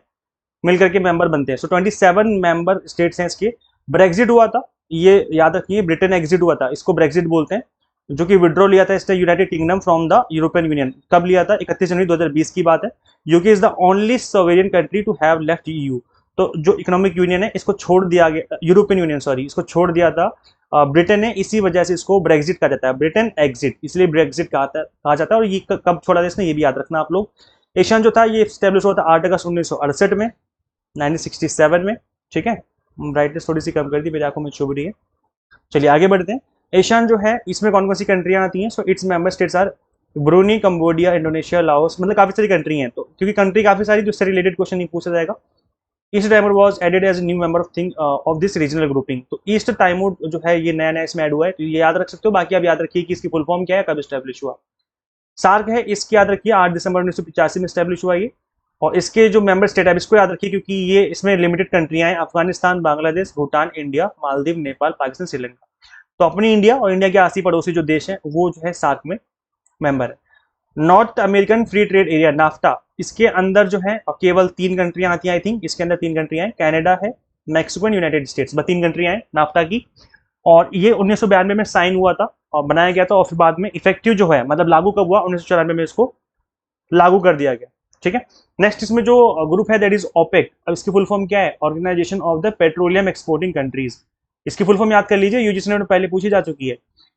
मिलकर के मेंबर बनते हैं। सो 27 मेंबर स्टेट्स हैं इसके। ब्रेग्जिट हुआ था, ये याद रखिए, ब्रिटेन एग्जिट हुआ था, इसको ब्रेग्जिट बोलते हैं, जो कि विड्रॉ लिया था इसने United Kingdom from the European Union. कब लिया था? 31 जनवरी 2020 की बात है। UK is the only sovereign country to have left EU. तो जो इकोनॉमिक यूनियन है इसको छोड़ दिया गया, यूरोपियन यूनियन सॉरी, इसको छोड़ दिया था ब्रिटेन ने, इसी वजह से इसको ब्रेग्जिट कहा जाता है, ब्रिटेन एग्जिट, इसलिए ब्रेग्जिट कहा जाता है। और ये कब छोड़ा था इसने, ये भी याद रखना आप लोग। एशियन जो था ये स्टेब्लिश हुआ था 8 अगस्त 1968 में, 1967 में, ठीक है। ब्राइटनेस थोड़ी सी कम कर दी, मेरी आंखों में चुभ रही है। चलिए आगे बढ़ते हैं। एशियन जो है इसमें कौन कौन सी कंट्रियां आती हैं? So its member states are Brunei, Cambodia, Indonesia, Laos, मतलब काफी सारी कंट्री हैं। तो क्योंकि कंट्री काफी सारी, तो इससे रिलेटेड क्वेश्चन नहीं पूछा जाएगा। East Timor was added as new member of thing of this regional grouping. तो ईस्ट टाइमर जो है ये नया नया इसमें ऐड हुआ है, तो ये याद रख सकते हो। बाकी आप याद रखिए कि इसकी फुल फॉर्म क्या है, कब स्टैब्लिश हुआ। सार्क है, इसकी याद रखिए 8 दिसंबर 1985 में स्टैब्लिश हुआ ये। और इसके जो मेंबर स्टेट है इसको याद रखिए, क्योंकि ये इसमें लिमिटेड कंट्रियां हैं, अफगानिस्तान, बांग्लादेश, भूटान, इंडिया, मालदीव, नेपाल, पाकिस्तान, श्रीलंका। तो अपनी इंडिया और इंडिया के आसी पड़ोसी जो देश हैं वो जो है सार्क में मेंबर है। North American free trade area NAFTA, इसके अंदर जो है केवल 3 कंट्रियां आती हैं, आई थिंक इसके अंदर 3 कंट्रियां हैं, कनाडा है, मैक्सिको एंड यूनाइटेड स्टेट्स, बस 3 कंट्रियां हैं नाफ्टा की। और ये 1992 में साइन हुआ था और बनाया गया था, और फिर बाद में इफेक्टिव जो है, मतलब लागू कब हुआ, 1994 में इसको लागू कर दिया गया, ठीक है। नेक्स्ट इसमें जो ग्रुप है दैट इज ओपेक। अब इसकी फुल फॉर्म क्या है? Organisation of the petroleum exporting countries. इसकी फुल फॉर्म याद कर लीजिए, यूजीसी ने पहले पूछी जा चुकी है।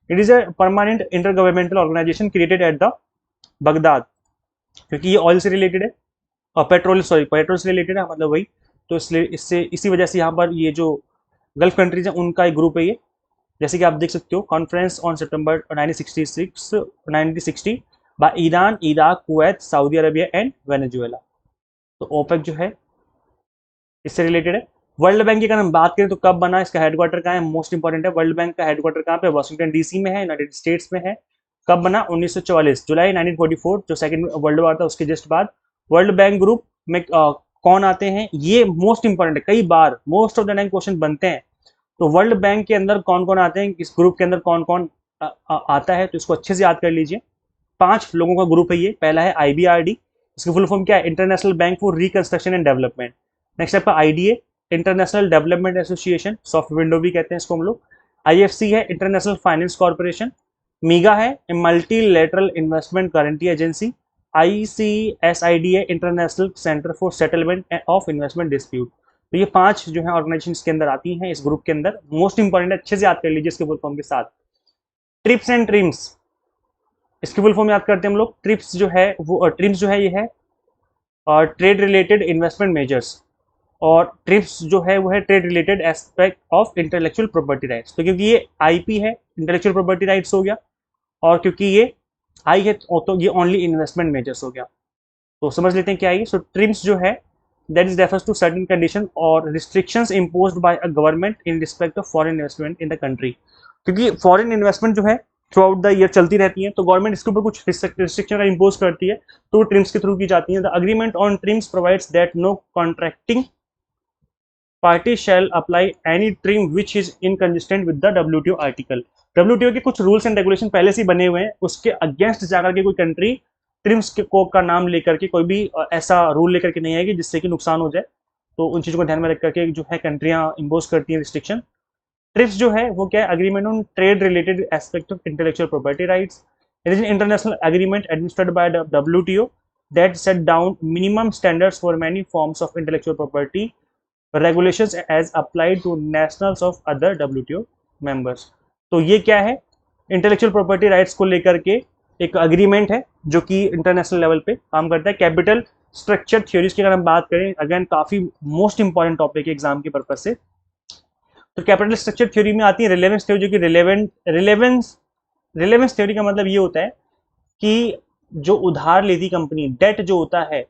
It is a permanent intergovernmental organisation created at the Baghdad, क्योंकि ये ऑयल से रिलेटेड है और पेट्रोल से रिलेटेड है, मतलब वही। तो इसलिए इससे इसी वजह से यहाँ पर ये जो गल्फ कंट्रीज हैं उनका एक ग्रुप है ये। जैसे कि आप देख सकते हो, conference on September 1960 by Iran, Iraq, Kuwait, Saudi Arabia and Venezuela. तो ओपेक जो है इससे रिलेटेड है। वर्ल्ड बैंक की अगर हम बात करें तो कब बना, इसका हेडक्वार्टर कहाँ है, मोस्ट इंपॉर्टेंट है। वर्ल्ड बैंक का हेडक्वार्टर कहाँ पे? वाशिंगटन डीसी में है, यूनाइटेड स्टेट्स में है। कब बना? 1944, जुलाई 1944, जो सेकंड वर्ल्ड वॉर था उसके जस्ट बाद। वर्ल्ड बैंक ग्रुप में कौन आते हैं, ये मोस्ट इंपॉर्टेंट है, कई बार most of the time question बनते हैं। तो वर्ल्ड बैंक के अंदर कौन कौन आते हैं, इस ग्रुप के अंदर कौन कौन आता है, तो इसको अच्छे से याद कर लीजिए। 5 लोगों का ग्रुप है ये। पहला है IBRD, इसकी फुल फॉर्म क्या है? International bank for reconstruction and development. Next आपका IDA, international development association, soft window भी कहते हैं इसको हम लोग। IFC है, इंटरनेशनल फाइनेंस कॉर्पोरेशन। मीगा है, multilateral investment guarantee agency. ICSID है, international centre for settlement of investment dispute. तो ये 5 जो है ऑर्गेनाइजेशन के अंदर आती हैं, इस ग्रुप के अंदर। मोस्ट इंपॉर्टेंट है, अच्छे से याद कर लीजिए इसके फुल फॉर्म के साथ। ट्रिप्स एंड ट्रिम्स, इसकी फुल फॉर्म याद करते हैं हम लोग। ट्रिप्स जो है वो, ट्रिम्स जो है ये है ट्रेड रिलेटेड इन्वेस्टमेंट मेजर्स, और ट्रिप्स जो है वो है trade related aspect of intellectual property rights. तो क्योंकि ये IP है, इंटेलेक्चुअल प्रॉपर्टी राइट्स हो गया, और क्योंकि ये I है तो ये ओनली इन्वेस्टमेंट मेजर्स हो गया। तो समझ लेते हैं क्या है। सो ट्रिम्स जो है that is refers to certain condition और restrictions imposed by a government in respect of foreign investment in the country. क्योंकि फॉरेन इन्वेस्टमेंट जो है थ्रू आउट द ईयर चलती रहती है, तो गवर्नमेंट इसके ऊपर कुछ रिस्ट्रिक्शन इम्पोज करती है, तो ट्रिम्स के थ्रू की जाती है। The agreement on TRIMs provides that no contracting party shall apply any TRIM which is inconsistent with the WTO article. WTO के कुछ रूल्स एंड रेगुलेशन पहले से ही बने हुए हैं, उसके अगेंस्ट जाकर के कोई कंट्री ट्रिम्स के कोप का नाम लेकर के कोई भी ऐसा रूल लेकर के नहीं आएगी जिससे कि नुकसान हो जाए। तो उन चीज़ों को ध्यान में रख करके जो है कंट्रियां इम्पोज करती हैं रिस्ट्रिक्शन। ट्रिप्स जो है वो क्या है? Agreement on trade related aspect of intellectual property rights. It is an international agreement administered by the WTO that set down minimum standards for many forms of intellectual property regulations as applied to nationals of other WTO members। तो ये क्या है? Intellectual property rights को लेकर के एक agreement है जो कि इंटरनेशनल लेवल पे काम करता है। कैपिटल स्ट्रक्चर थ्योरीज की अगर हम बात करें, अगेन काफी मोस्ट इंपॉर्टेंट टॉपिक है एग्जाम के पर्पज से। तो कैपिटल स्ट्रक्चर थ्योरी में आती है रिलेवेंस थ्योरी, जो कि रिलेवेंस थ्योरी का मतलब ये होता है कि जो उधार लेती कंपनी, डेट जो होता है,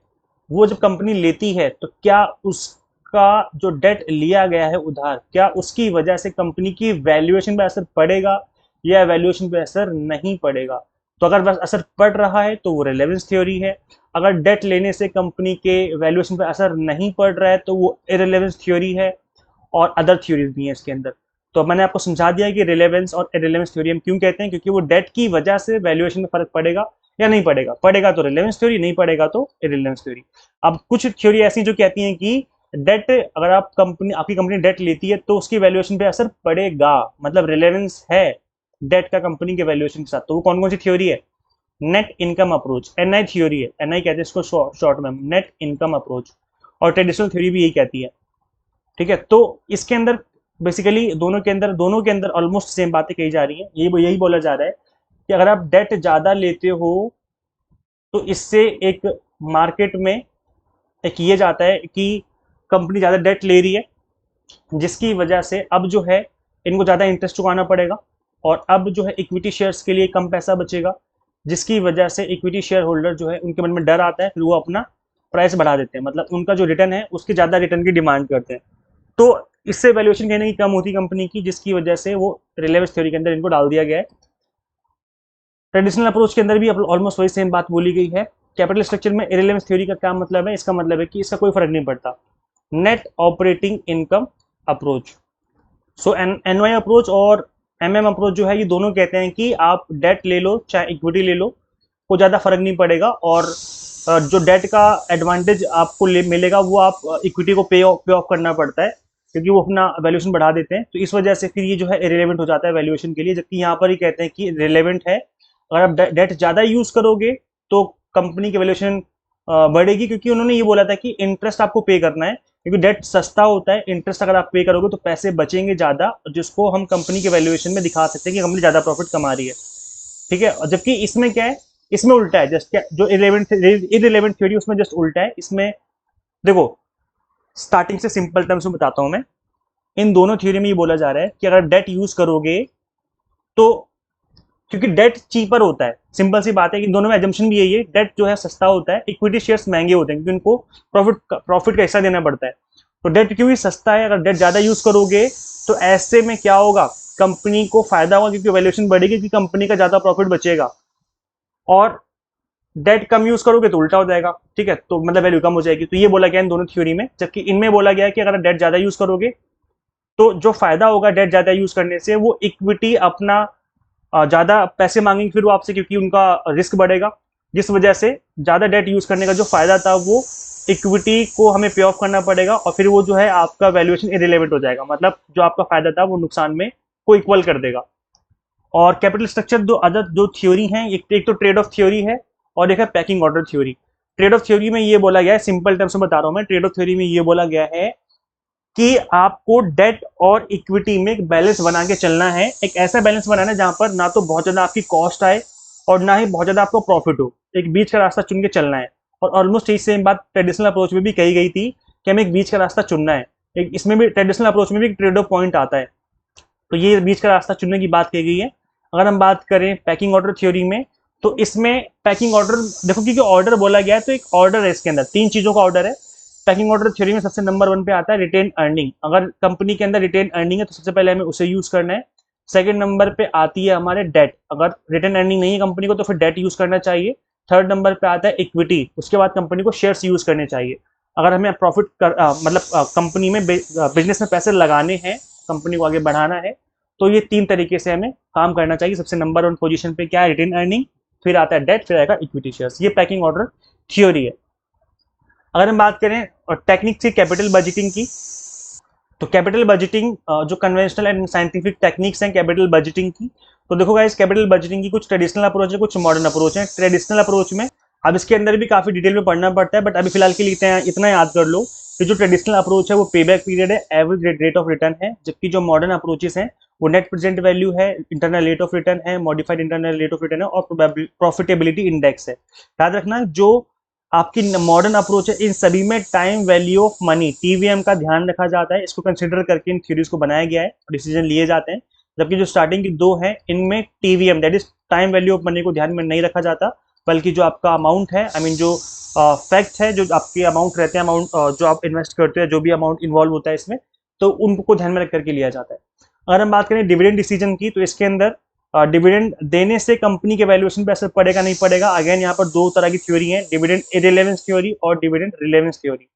वो जब कंपनी लेती है तो क्या उसका जो डेट लिया गया है उधार, क्या उसकी वजह से कंपनी की वैल्यूएशन पे असर पड़ेगा या वैल्यूएशन पे असर नहीं पड़ेगा। तो अगर बस असर पड़ रहा है तो वो रिलेवेंस थ्योरी है। अगर डेट लेने से कंपनी के वैल्यूएशन पे असर नहीं पड़ रहा है तो वो इररिलेवेंस थ्योरी है। और अदर थ्योरीज भी हैं इसके अंदर। तो मैंने आपको समझा दिया कि रिलेवेंस और इररिलेवेंस थ्योरी हम क्यों कहते हैं, क्योंकि वो डेट की वजह से वैल्यूएशन में फर्क पड़ेगा या नहीं पड़ेगा। पड़ेगा तो रिलेवेंस थ्योरी, नहीं पड़ेगा तो इररिलेवेंस थ्योरी। अब कुछ थ्योरी ऐसी जो कहती हैं कि डेट अगर आपकी कंपनी डेट लेती है तो उसकी वैल्यूएशन पे असर पड़ेगा, मतलब रिलेवेंस है डेट का कंपनी के वैल्यूएशन के साथ। तो वो कौन कौन सी थ्योरी है? Net income approach, NI theory है, एनआई कहते हैं इसको शॉर्ट में, नेट इनकम अप्रोच। और ट्रेडिशनल थ्योरी भी यही कहती है, ठीक है। तो इसके अंदर बेसिकली दोनों के अंदर ऑलमोस्ट सेम बातें कही जा रही हैं। यही बोला जा रहा है कि अगर आप डेट ज्यादा लेते हो तो इससे एक मार्केट में एक ये जाता है कि कंपनी ज्यादा डेट ले रही है, जिसकी वजह से अब जो है इनको ज्यादा इंटरेस्ट चुकाना पड़ेगा, और अब जो है इक्विटी शेयर्स के लिए कम पैसा बचेगा, जिसकी वजह से इक्विटी शेयर होल्डर जो है उनके मन में डर आता है, फिर वो अपना प्राइस बढ़ा देते हैं, मतलब उनका जो रिटर्न है उसके ज्यादा रिटर्न की डिमांड करते हैं। तो इससे वैल्यूएशन कहीं ना कहीं कम होती है कंपनी की, जिसकी वजह से वो रिलेवेंस थ्योरी के अंदर इनको डाल दिया गया है। ट्रेडिशनल अप्रोच के अंदर भी ऑलमोस्ट वही सेम बात बोली गई है। कैपिटल स्ट्रक्चर में इरेलेवेंस थ्योरी का क्या मतलब है? इसका मतलब है कि इसका कोई फर्क नहीं पड़ता, नेट ऑपरेटिंग इनकम अप्रोच। सो एनवाई अप्रोच और एमएम अप्रोच जो है, ये दोनों कहते हैं कि आप डेट ले लो चाहे इक्विटी ले लो, को ज़्यादा फर्क नहीं पड़ेगा, और जो डेट का एडवांटेज आपको मिलेगा वो आप इक्विटी को पे ऑफ करना पड़ता है, क्योंकि वो अपना वैल्यूएशन बढ़ा देते हैं। तो इस वजह से फिर ये जो है इरेलेवेंट हो जाता है वैल्यूएशन के लिए, जबकि यहाँ पर ही कहते हैं कि रिलेवेंट है। अगर आप डेट ज़्यादा यूज़ करोगे तो कंपनी की वैल्यूएशन बढ़ेगी, क्योंकि उन्होंने ये बोला था कि इंटरेस्ट आपको पे करना है, क्योंकि डेट सस्ता होता है, इंटरेस्ट अगर आप पे करोगे तो पैसे बचेंगे ज़्यादा, जिसको हम कंपनी के वैल्यूएशन में दिखा सकते हैं कि कंपनी ज़्यादा प्रॉफिट कमा रही है, ठीक है। और जबकि इसमें क्या है, इसमें उल्टा है, जस्ट क्या जो इररिलेवेंट थ्योरी उसमें जस्ट उल्टा है। इसमें देखो, स्टार्टिंग से सिंपल टर्म्स में बताता हूं मैं। इन दोनों थ्योरी में ये बोला जा रहा है कि अगर डेट यूज करोगे तो, क्योंकि डेट चीपर होता है, सिंपल सी बात है कि दोनों में एजम्पशन भी यही है, डेट जो है सस्ता होता है, इक्विटी शेयर्स महंगे होते हैं, क्योंकि उनको प्रॉफिट का हिस्सा देना पड़ता है। तो डेट क्योंकि सस्ता है, अगर डेट ज्यादा यूज करोगे तो ऐसे में क्या होगा, कंपनी को फायदा होगा, क्योंकि वैल्यूएशन बढ़ेगी, क्योंकि कंपनी का ज्यादा प्रॉफिट बचेगा। और डेट कम यूज करोगे तो उल्टा हो जाएगा, ठीक है, तो मतलब वैल्यू कम हो जाएगी। तो ये बोला गया इन दोनों थ्योरी में, जबकि इनमें बोला गया है कि अगर डेट ज्यादा यूज करोगे तो जो फायदा होगा डेट ज्यादा यूज करने से, वो इक्विटी अपना ज्यादा पैसे मांगेंगे फिर वो आपसे, क्योंकि उनका रिस्क बढ़ेगा, जिस वजह से ज्यादा डेट यूज करने का जो फायदा था वो इक्विटी को हमें पे ऑफ करना पड़ेगा, और फिर वो जो है आपका वैल्यूएशन इरेलेवेंट हो जाएगा, मतलब जो आपका फायदा था वो नुकसान में को इक्वल कर देगा। और कैपिटल स्ट्रक्चर दो थ्योरी हैं, एक तो ट्रेड ऑफ थ्योरी है और एक है packing order theory. Trade off theory में ये बोला गया है, सिंपल टर्म्स में बता रहा हूं मैं, ट्रेड ऑफ थ्योरी में ये बोला गया है कि आपको डेट और इक्विटी में एक बैलेंस बना के चलना है, एक ऐसा बैलेंस बनाना है जहां पर ना तो बहुत ज्यादा आपकी कॉस्ट आए और ना ही बहुत ज्यादा आपको प्रॉफिट हो, एक बीच का रास्ता चुन के चलना है। और ऑलमोस्ट यही सेम बात ट्रेडिशनल अप्रोच में भी कही गई थी कि हमें एक बीच का रास्ता चुनना है। एक इसमें भी ट्रेडिशनल अप्रोच में भी एक ट्रेड ऑफ पॉइंट आता है, तो ये बीच का रास्ता चुनने की बात कही गई है। अगर हम बात करें पैकिंग ऑर्डर थ्योरी में, तो इसमें पैकिंग ऑर्डर देखो, क्योंकि ऑर्डर बोला गया है तो एक ऑर्डर है, इसके अंदर तीन चीजों का ऑर्डर है। पैकिंग ऑर्डर थ्योरी में सबसे नंबर 1 पे आता है रिटेन अर्निंग। अगर कंपनी के अंदर रिटेन अर्निंग है तो सबसे पहले हमें उसे यूज करना है। सेकंड नंबर पे आती है हमारे डेट, अगर रिटेन अर्निंग नहीं है कंपनी को तो फिर डेट यूज करना चाहिए। थर्ड नंबर पे आता है इक्विटी, उसके बाद कंपनी को शेयर्स यूज करने चाहिए। अगर हमें प्रॉफिट मतलब कंपनी में बिजनेस में पैसे लगाने हैं, कंपनी को आगे बढ़ाना है, तो ये तीन तरीके से हमें काम करना चाहिए। सबसे नंबर 1 पोजीशन पे क्या है, रिटेन अर्निंग, फिर आता है डेट, फिर आएगा इक्विटी शेयर्स। ये पैकिंग ऑर्डर थ्योरी है। अगर हम बात करें और टेक्निक से कैपिटल बजटिंग की, तो कैपिटल बजटिंग जो कन्वेंशनल एंड साइंटिफिक टेक्निक्स हैं कैपिटल बजटिंग की, तो देखो गाइस, कैपिटल बजटिंग की कुछ ट्रेडिशनल अप्रोच है, कुछ मॉडर्न अप्रोच है। ट्रेडिशनल अप्रोच में अब इसके अंदर भी काफी डिटेल में पढ़ना पड़ता है, बट अभी फिलहाल के लिए इतना याद कर लो कि जो ट्रेडिशनल अप्रोच है वो पे बैक पीरियड है, एवरेज रेट ऑफ रिटर्न है, जबकि जो मॉडर्न अप्रोचेस हैं वो नेट प्रेजेंट वैल्यू है, इंटरनल रेट ऑफ रिटर्न है, modified internal rate of return है, और प्रॉफिटेबिलिटी इंडेक्स है। याद रखना, जो आपकी मॉडर्न अप्रोच है इन सभी में time value of money, TVM का ध्यान रखा जाता है, इसको कंसिडर करके इन थ्योरीज को बनाया गया है और डिसीजन लिए जाते हैं। जबकि जो स्टार्टिंग की दो हैं इनमें TVM that is time value of money को ध्यान में नहीं रखा जाता, बल्कि जो आपका अमाउंट है, आई मीन जो फैक्ट है, जो आपके अमाउंट रहते हैं, अमाउंट जो आप इन्वेस्ट करते हैं, जो भी अमाउंट इन्वॉल्व होता है इसमें, तो उनको ध्यान में रख करके लिया जाता है। अगर हम बात करें डिविडेंड डिसीजन की, तो इसके अंदर डिविडेंड देने से कंपनी के वैल्यूएशन पे असर पड़ेगा नहीं पड़ेगा। अगेन यहाँ पर दो तरह की थ्योरी है, डिविडेंड इररिलेवेंस थ्योरी और डिविडेंड रिलेवेंस थ्योरी।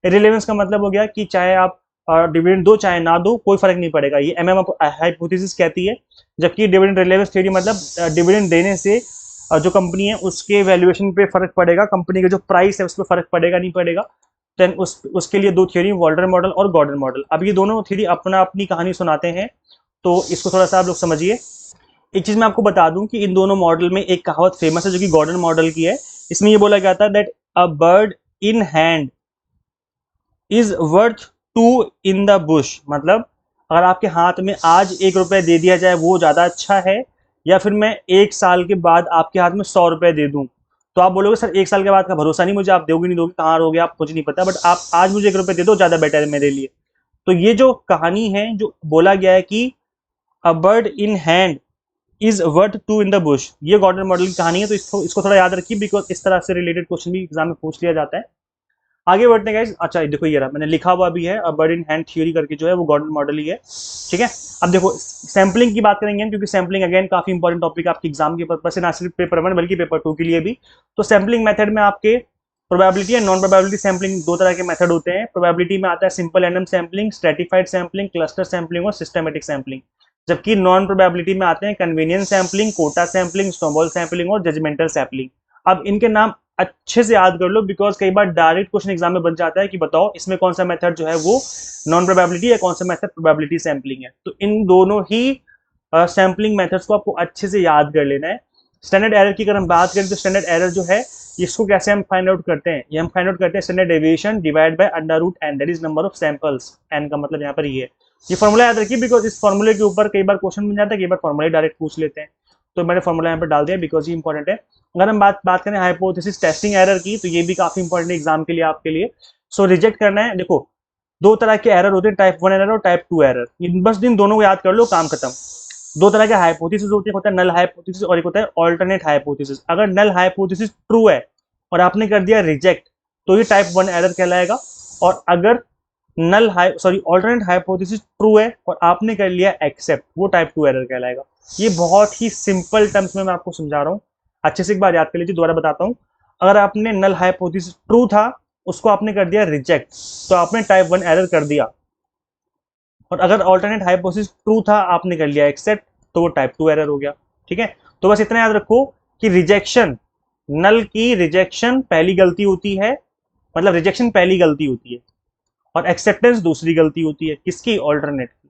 इररिलेवेंस का मतलब हो गया कि चाहे आप डिविडेंड दो चाहे ना दो, कोई फर्क नहीं पड़ेगा, ये एमएम हाइपोथेसिस कहती है। जबकि डिविडेंड रिलेवेंस थ्योरी मतलब डिविडेंड देने से जो कंपनी है उसके वैल्यूएशन पे फर्क पड़ेगा, कंपनी का जो प्राइस है उस पर फर्क पड़ेगा नहीं पड़ेगा। देन उसके लिए दो थ्योरी, वॉल्टर मॉडल और गॉर्डन मॉडल। अब ये दोनों थ्योरी अपना अपनी कहानी सुनाते हैं, तो इसको थोड़ा सा आप लोग समझिए। एक चीज मैं आपको बता दूं कि इन दोनों मॉडल में एक कहावत फेमस है जो कि गॉर्डन मॉडल की है। इसमें ये बोला जाता है that a bird in hand is worth two in the bush. मतलब अगर आपके हाथ में आज 1 रुपए दे दिया जाए वो ज्यादा अच्छा है, या फिर मैं 1 साल के बाद आपके हाथ में 100 रुपए दे दूं, तो आप बोलोगे सर 1 साल के बाद का भरोसा नहीं मुझे, आप दोगे नहीं दोगे, कहाँ रहोगे आप, मुझे नहीं पता, बट आप आज मुझे 1 रुपए दे दो, ज्यादा बेटर है मेरे लिए। तो ये जो कहानी है जो बोला गया है कि a bird in hand is worth two in the bush, ये गॉर्डन मॉडल की कहानी है। तो इसको थोड़ा याद रखिए, बिकॉज इस तरह से रिलेटेड क्वेश्चन भी एग्जाम में पूछ लिया जाता है। आगे बढ़ते हैं गाइस। अच्छा देखो ये रहा, मैंने लिखा हुआ भी है, बर्ड इन हैंड थ्योरी करके जो है वो गॉर्डन मॉडल ही है, ठीक है। अब देखो सैम्पलिंग की बात करेंगे हम, क्योंकि सैम्पलिंग अगेन काफी इंपॉर्टेंट टॉपिक है आपके एग्जाम के पर्पज से, ना सिर्फ पेपर 1 बल्कि पेपर 2 के लिए भी। तो सैम्पलिंग मेथड में आपके probability and non probability sampling दो तरह के मेथड होते हैं। प्रोबेबिलिटी में आता है simple random sampling, stratified sampling, cluster sampling और सिस्टमेटिक सैम्पलिंग। जबकि नॉन प्रोबेबिलिटी में आते हैं convenience sampling, quota sampling, snowball sampling और जजमेंटल सैम्पलिंग। अब इनके नाम अच्छे से याद कर लो, बिकॉज कई बार डायरेक्ट क्वेश्चन एग्जाम में बन जाता है कि बताओ इसमें कौन सा मेथड जो है वो नॉन प्रोबेबिलिटी है, कौन सा मेथड प्रोबेबिलिटी सैम्पलिंग है। तो इन दोनों ही सैम्पलिंग मेथड्स को आपको अच्छे से याद कर लेना है। स्टैंडर्ड एरर की अगर हम बात करें तो स्टैंडर्ड एरर जो है इसको कैसे हम फाइंड आउट करते हैं, ये हम फाइंड आउट करते हैं standard deviation divide by under root N, that is number of samples. N का मतलब यहाँ पर ये है। ये फॉर्मूला याद रखिए, बिकॉज इस फॉर्मूले के ऊपर कई बार क्वेश्चन बन जाता है, कई बार फॉर्मूला डायरेक्ट पूछ लेते हैं। तो मैंने फॉर्मूला यहाँ पर डाल दिया बिकॉज ये इंपॉर्टेंट है। अगर हम बात करें हाइपोथेसिस टेस्टिंग एरर की, तो ये भी काफी इंपॉर्टेंट है एग्जाम के लिए आपके लिए। सो रिजेक्ट करना है, देखो दो तरह के एरर होते हैं, टाइप 1 एरर और टाइप 2 एरर। बस इन दोनों को याद कर लो, काम खत्म। दो तरह के हाइपोथेसिस होते हैं, होता है नल हाइपोथेसिस और एक होता है ऑल्टरनेट हाइपोथेसिस। अगर नल हाइपोथेसिस ट्रू है और आपने कर दिया रिजेक्ट, तो ये टाइप 1 एरर कहलाएगा। और अगर ऑल्टरनेट हाइपोथेसिस ट्रू है और आपने कर लिया एक्सेप्ट, वो टाइप 2 एरर कहलाएगा। ये बहुत ही सिंपल टर्म्स में मैं आपको समझा रहा हूँ, अच्छे से एक बार याद कर लीजिए, दोबारा बताता हूँ। अगर आपने नल हाइपोथेसिस ट्रू था, उसको आपने कर दिया रिजेक्ट, तो आपने टाइप 1 एरर कर दिया। और अगर ऑल्टरनेट हाइपोथेसिस ट्रू था, आपने कर लिया एक्सेप्ट, तो वो टाइप 2 एरर हो गया, ठीक है। तो बस इतना याद रखो कि रिजेक्शन, नल की रिजेक्शन पहली गलती होती है, मतलब रिजेक्शन पहली गलती होती है, और एक्सेप्टेंस दूसरी गलती होती है, किसकी, ऑल्टरनेट की।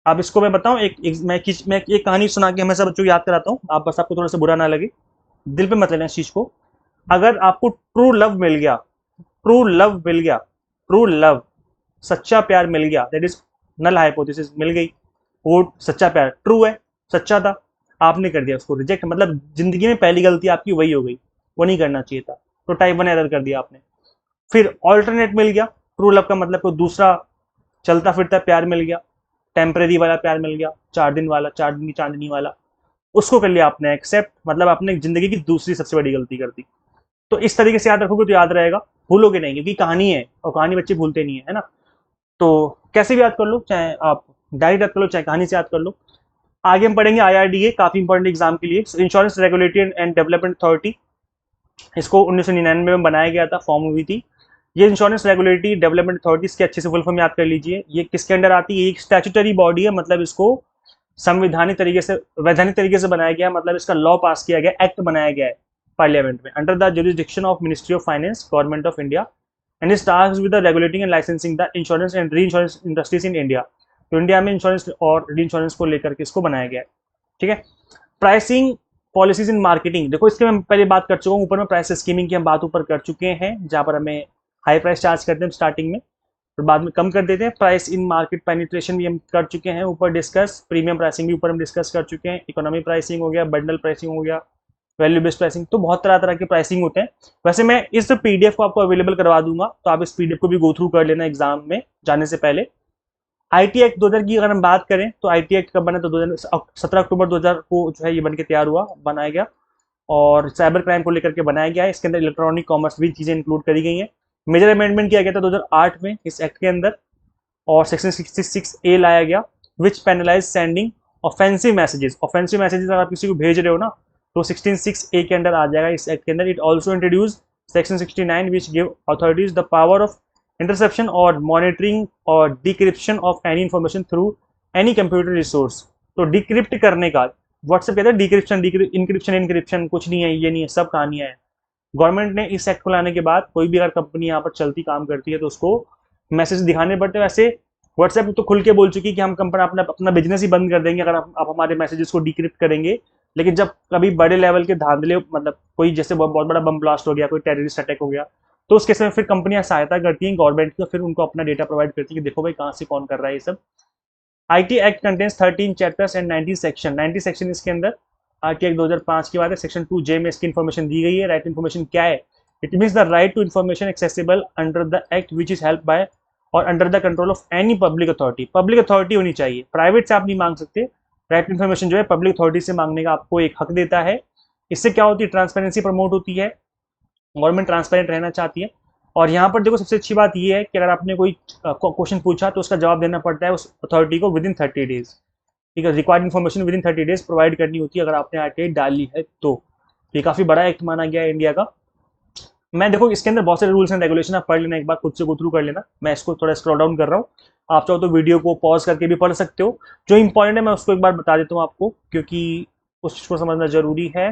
अब इसको मैं बताऊं, मैं एक कहानी सुना के हमेशा बच्चों को याद कराता हूं, आप बस आपको थोड़ा सा बुरा ना लगे, दिल पे मत लेना इस चीज को। अगर आपको ट्रू लव मिल गया, ट्रू लव मिल गया, ट्रू लव, सच्चा प्यार मिल गया, दैट इज नल हाइपोथेसिस मिल गई, वो सच्चा प्यार ट्रू है, सच्चा था, आपने कर दिया उसको रिजेक्ट, मतलब जिंदगी में पहली गलती आपकी वही हो गई, वो नहीं करना चाहिए था, तो टाइप 1 एरर कर दिया आपने। फिर ऑल्टरनेट मिल गया, ट्रू लव का मतलब कोई दूसरा चलता फिरता प्यार मिल गया, टेम्परेरी वाला प्यार मिल गया, 4 दिन वाला, 4 दिन की चांदनी वाला, उसको कर लिया आपने एक्सेप्ट, मतलब आपने जिंदगी की दूसरी सबसे बड़ी गलती कर दी। तो इस तरीके से याद रखोगे तो याद रहेगा, भूलोगे नहीं, क्योंकि कहानी है और कहानी बच्चे भूलते नहीं है ना। तो कैसे भी याद कर लो, चाहे आप डायरेक्ट याद कर लो, चाहे कहानी से याद कर लो। आगे हम पढ़ेंगे IRDA, काफी इंपॉर्टेंट एग्जाम के लिए, insurance regulatory and development authority. इसको 1999 में बनाया गया था, फॉर्म हुई थी। ये इंश्योरेंस रेगुलेटरी डेवलपमेंट अथॉरिटी, इसके अच्छे से फुल फॉर्म याद कर लीजिए। ये किसके अंडर आती है, एक स्टैट्यूटरी बॉडी है, मतलब इसको संवैधानिक तरीके से, वैधानिक तरीके से बनाया गया, मतलब इसका लॉ पास किया गया, एक्ट बनाया गया है पार्लियामेंट में, under the jurisdiction of ministry of finance, government of India, and is tasked with the regulating and licensing the insurance and reinsurance industries in India. तो इंडिया में इंश्योरेंस और री इंश्योरेंस को लेकर के इसको बनाया गया है, ठीक है। प्राइसिंग पॉलिसीज इन मार्केटिंग, देखो इसके मैं पहले बात कर चुका हूँ, ऊपर में प्राइस स्कीमिंग की हम बात ऊपर कर चुके हैं, जहां पर हमें हाई प्राइस चार्ज करते हैं स्टार्टिंग में, फिर बाद में कम कर देते हैं। प्राइस इन मार्केट पेनिट्रेशन भी हम कर चुके हैं ऊपर डिस्कस, प्रीमियम प्राइसिंग भी ऊपर हम डिस्कस कर चुके हैं, इकोनॉमी प्राइसिंग हो गया, बंडल प्राइसिंग हो गया, वैल्यू बेस्ड प्राइसिंग, तो बहुत तरह तरह के प्राइसिंग होते हैं। वैसे मैं इस PDF को आपको अवेलेबल करवा दूंगा, तो आप इस PDF को भी गो थ्रू कर लेना एग्जाम में जाने से पहले। IT एक्ट 2000 की अगर हम बात करें, तो IT एक्ट कब बना, तो 17 अक्टूबर 2000 को जो है ये बन के तैयार हुआ, बनाया गया, और साइबर क्राइम को लेकर के बनाया गया है। इसके अंदर इलेक्ट्रॉनिक कॉमर्स भी चीजें इंक्लूड करी गई हैं। मेजर अमेंडमेंट किया गया था 2008 में इस एक्ट के अंदर, और सेक्शन 66A लाया गया, which penalise sending offensive messages. Offensive messages अगर आप किसी को भेज रहे हो ना, तो 16(6)A के अंदर आ जाएगा इस एक्ट के अंदर। It also introduce section 69 which give authorities the power of interception और मॉनिटरिंग और decryption of any information through any computer resource. तो डिक्रिप्ट करने का, व्हाट्सएप कहता है डिक्रिप्शन, इंक्रिप्शन कुछ नहीं है, ये नहीं है, सब कहानियां हैं। गवर्नमेंट ने इस एक्ट को लाने के बाद कोई भी अगर कंपनी यहाँ पर चलती काम करती है तो उसको मैसेज दिखाने पड़ते हैं। वैसे व्हाट्सएप तो खुल के बोल चुकी कि हम कंपनी अपना अपना बिजनेस ही बंद कर देंगे अगर आप हमारे मैसेजेस को डिक्रिप्ट करेंगे। लेकिन जब कभी बड़े लेवल के धांधले, मतलब कोई जैसे बहुत बड़ा बम ब्लास्ट हो गया, कोई टेररिस्ट अटैक हो गया, तो उसके समय फिर कंपनियां सहायता करती हैं गवर्नमेंट की, फिर उनको अपना डेटा प्रोवाइड करती है कि देखो भाई कहाँ से कौन कर रहा है ये सब। IT act contains 13 chapters and 90 section. 90 section इसके अंदर आईटी एक्ट 2005 की बात है। सेक्शन 2J में इसकी इन्फॉर्मेशन दी गई है। राइट इन्फॉर्मेशन क्या है? It means the right to information accessible under the act which is help by और under the control of any public authority. Public authority होनी चाहिए, प्राइवेट से आप नहीं मांग सकते। राइट इन्फॉर्मेशन जो है पब्लिक अथॉरिटी से मांगने का आपको एक हक देता है। इससे क्या होती है? ट्रांसपेरेंसी प्रमोट होती है, गवर्नमेंट ट्रांसपेरेंट रहना चाहती है। और यहाँ पर देखो सबसे अच्छी बात यह है कि अगर आपने कोई क्वेश्चन पूछा तो उसका जवाब देना पड़ता है उस अथॉरिटी को विद इन 30 डेज। ठीक है, required information with in 30 days provide करनी होती है अगर आपने आरटीआई डाली है तो। ये काफी बड़ा एक्ट माना गया है इंडिया का। मैं देखो इसके अंदर बहुत सारे रूल्स एंड रेगुलेशन आप पढ़ लेना, एक बार खुद से गो थ्रू कर लेना। मैं इसको थोड़ा स्क्रॉल डाउन कर रहा हूँ, आप चाहो तो वीडियो को पॉज करके भी पढ़ सकते हो। जो इंपॉर्टेंट है मैं उसको एक बार बता देता हूँ आपको, क्योंकि उस चीज को समझना जरूरी है।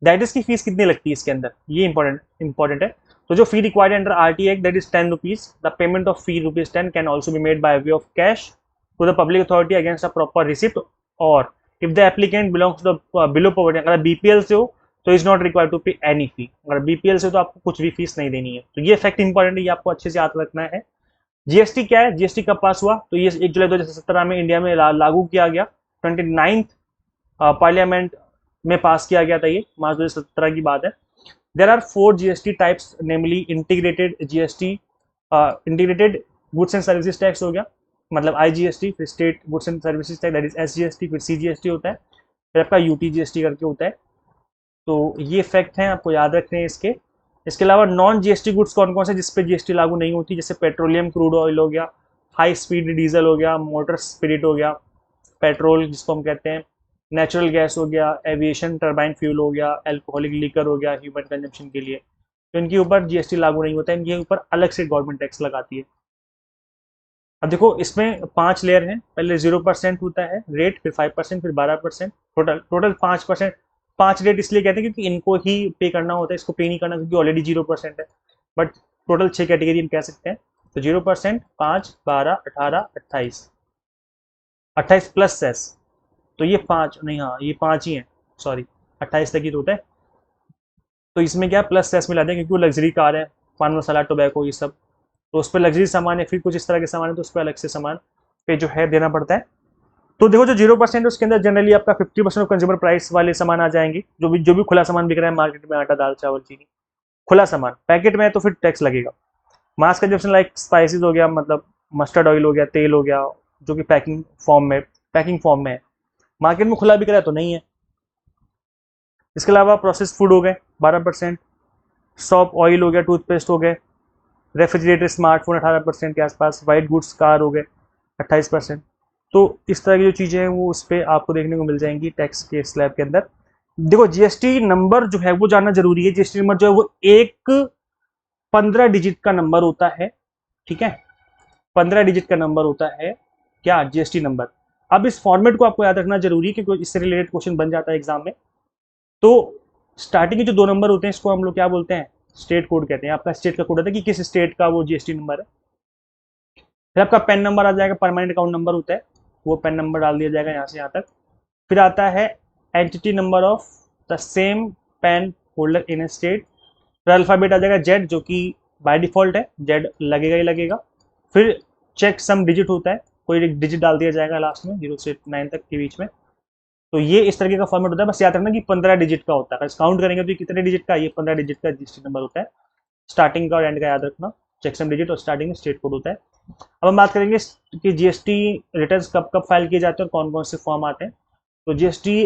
दैट की फीस कितनी लगती है इसके अंदर, ये इंपॉर्टेंट है। तो जो fee required under RT act that is 10 rupees. The payment of fee ₹10 can also be made by way of cash to the public authority against a proper receipt, और if the applicant belongs to the below poverty, अगर BPL से हो तो is not required to pay any fee. अगर BPL से तो आपको कुछ भी फीस नहीं देनी है। तो ये फैक्ट इंपॉर्टेंट है, ये आपको अच्छे से याद रखना है। जीएसटी क्या है? जीएसटी कब पास हुआ? तो ये 1 जुलाई 2017 में इंडिया में लागू किया गया। 29th पार्लियामेंट में पास किया गया था, ये मार्च 2017 की बात है। There are 4 GST types, namely integrated GST, integrated goods and services tax हो गया, मतलब आईजीएसटी, फिर state goods and services tax that is SGST, फिर सीजीएसटी होता है, फिर आपका यूटीजीएसटी करके होता है। तो ये फैक्ट हैं, आपको याद रखने हैं इसके। इसके अलावा नॉन जीएसटी गुड्स कौन कौन से जिसपे जीएसटी लागू नहीं होती? जैसे पेट्रोलियम क्रूड ऑयल हो गया, हाई स्पीड डीजल हो गया, मोटर स्पिरिट हो गया, पेट्रोल जिसको हम कहते हैं, नेचुरल गैस हो गया, एविएशन टर्बाइन फ्यूल हो गया, अल्कोहलिक लीकर हो गया ह्यूमन कंजम्पशन के लिए, तो इनके ऊपर जीएसटी लागू नहीं होता है, इनके ऊपर अलग से गवर्नमेंट टैक्स लगाती है। अब देखो इसमें 5 लेयर हैं। पहले 0% होता है रेट, फिर 5%, फिर 12%, टोटल 5%। 5 रेट इसलिए कहते हैं क्योंकि इनको ही पे करना होता है, इसको पे नहीं करना क्योंकि ऑलरेडी 0% है। बट टोटल 6 कैटेगरी हम कह सकते हैं। तो 0%, 5, 12, 18, 28, 28 प्लस सेस। तो ये 5 नहीं, हाँ ये 5 ही है, सॉरी 28 तक ही तो होता है। तो इसमें क्या प्लस सेस मिला दें क्योंकि वो लग्जरी कार है, पान मसाला टोबैको ये सब, तो उस पर लग्जरी सामान है। फिर कुछ इस तरह के सामान है तो उस पर अलग से सामान पे जो है देना पड़ता है। तो देखो जो 0% है उसके अंदर जनरली आपका 50% ऑफ कंज्यूमर प्राइस वाले सामान आ जाएंगे, जो भी खुला सामान बिक रहा है मार्केट में, आटा दाल चावल चीनी, खुला सामान। पैकेट में है तो फिर टैक्स लगेगा। मास कंजप्शन लाइक स्पाइसेस हो गया, मतलब मस्टर्ड ऑयल हो गया, तेल हो गया, जो कि पैकिंग फॉर्म में है, मार्केट में खुला बिक रहा है तो नहीं है। इसके अलावा प्रोसेस फूड हो गए 12%, सॉप ऑयल हो गया, टूथपेस्ट हो गए, रेफ्रिजरेटर स्मार्टफोन 18% के आसपास, वाइट गुड्स कार हो गए 28%। तो इस तरह की जो चीज़ें हैं वो उस पर आपको देखने को मिल जाएंगी टैक्स के स्लैब के अंदर। देखो जीएसटी नंबर जो है वो जानना जरूरी है। जीएसटी नंबर जो है वो एक 15 डिजिट का नंबर होता है। ठीक है, 15 डिजिट का नंबर होता है क्या? GST number. अब इस फॉर्मेट को आपको याद रखना जरूरी है क्योंकि इससे रिलेटेड क्वेश्चन बन जाता है एग्जाम में। तो स्टार्टिंग के जो 2 नंबर होते हैं इसको हम लोग क्या बोलते हैं? स्टेट कोड कहते हैं। आपका स्टेट का कोड होता है कि किस स्टेट का वो जीएसटी नंबर है। फिर आपका पैन नंबर आ जाएगा, परमानेंट अकाउंट नंबर होता है, वो पैन नंबर डाल दिया जाएगा यहाँ से यहाँ तक। फिर आता है entity number of the same pan holder in A state. फिर अल्फाबेट आ जाएगा जेड, जो कि बाय डिफॉल्ट है, जेड लगेगा ही लगेगा। फिर चेक सम डिजिट होता है, कोई एक डिजिट डाल दिया जाएगा लास्ट में 0 से 9 तक के बीच में। तो ये इस तरीके का फॉर्मेट होता है। बस याद रखना कि 15 डिजिट का होता है। काउंट करेंगे तो ये कितने डिजिट का? ये 15 डिजिट का जीएसटी नंबर होता है। स्टार्टिंग का और एंड का याद रखना, चेकसम डिजिट और स्टार्टिंग में स्टेट कोड होता है। अब हम बात करेंगे कि जीएसटी रिटर्न्स कब कब फाइल किए जाते हैं और कौन कौन से फॉर्म आते हैं। तो जीएसटी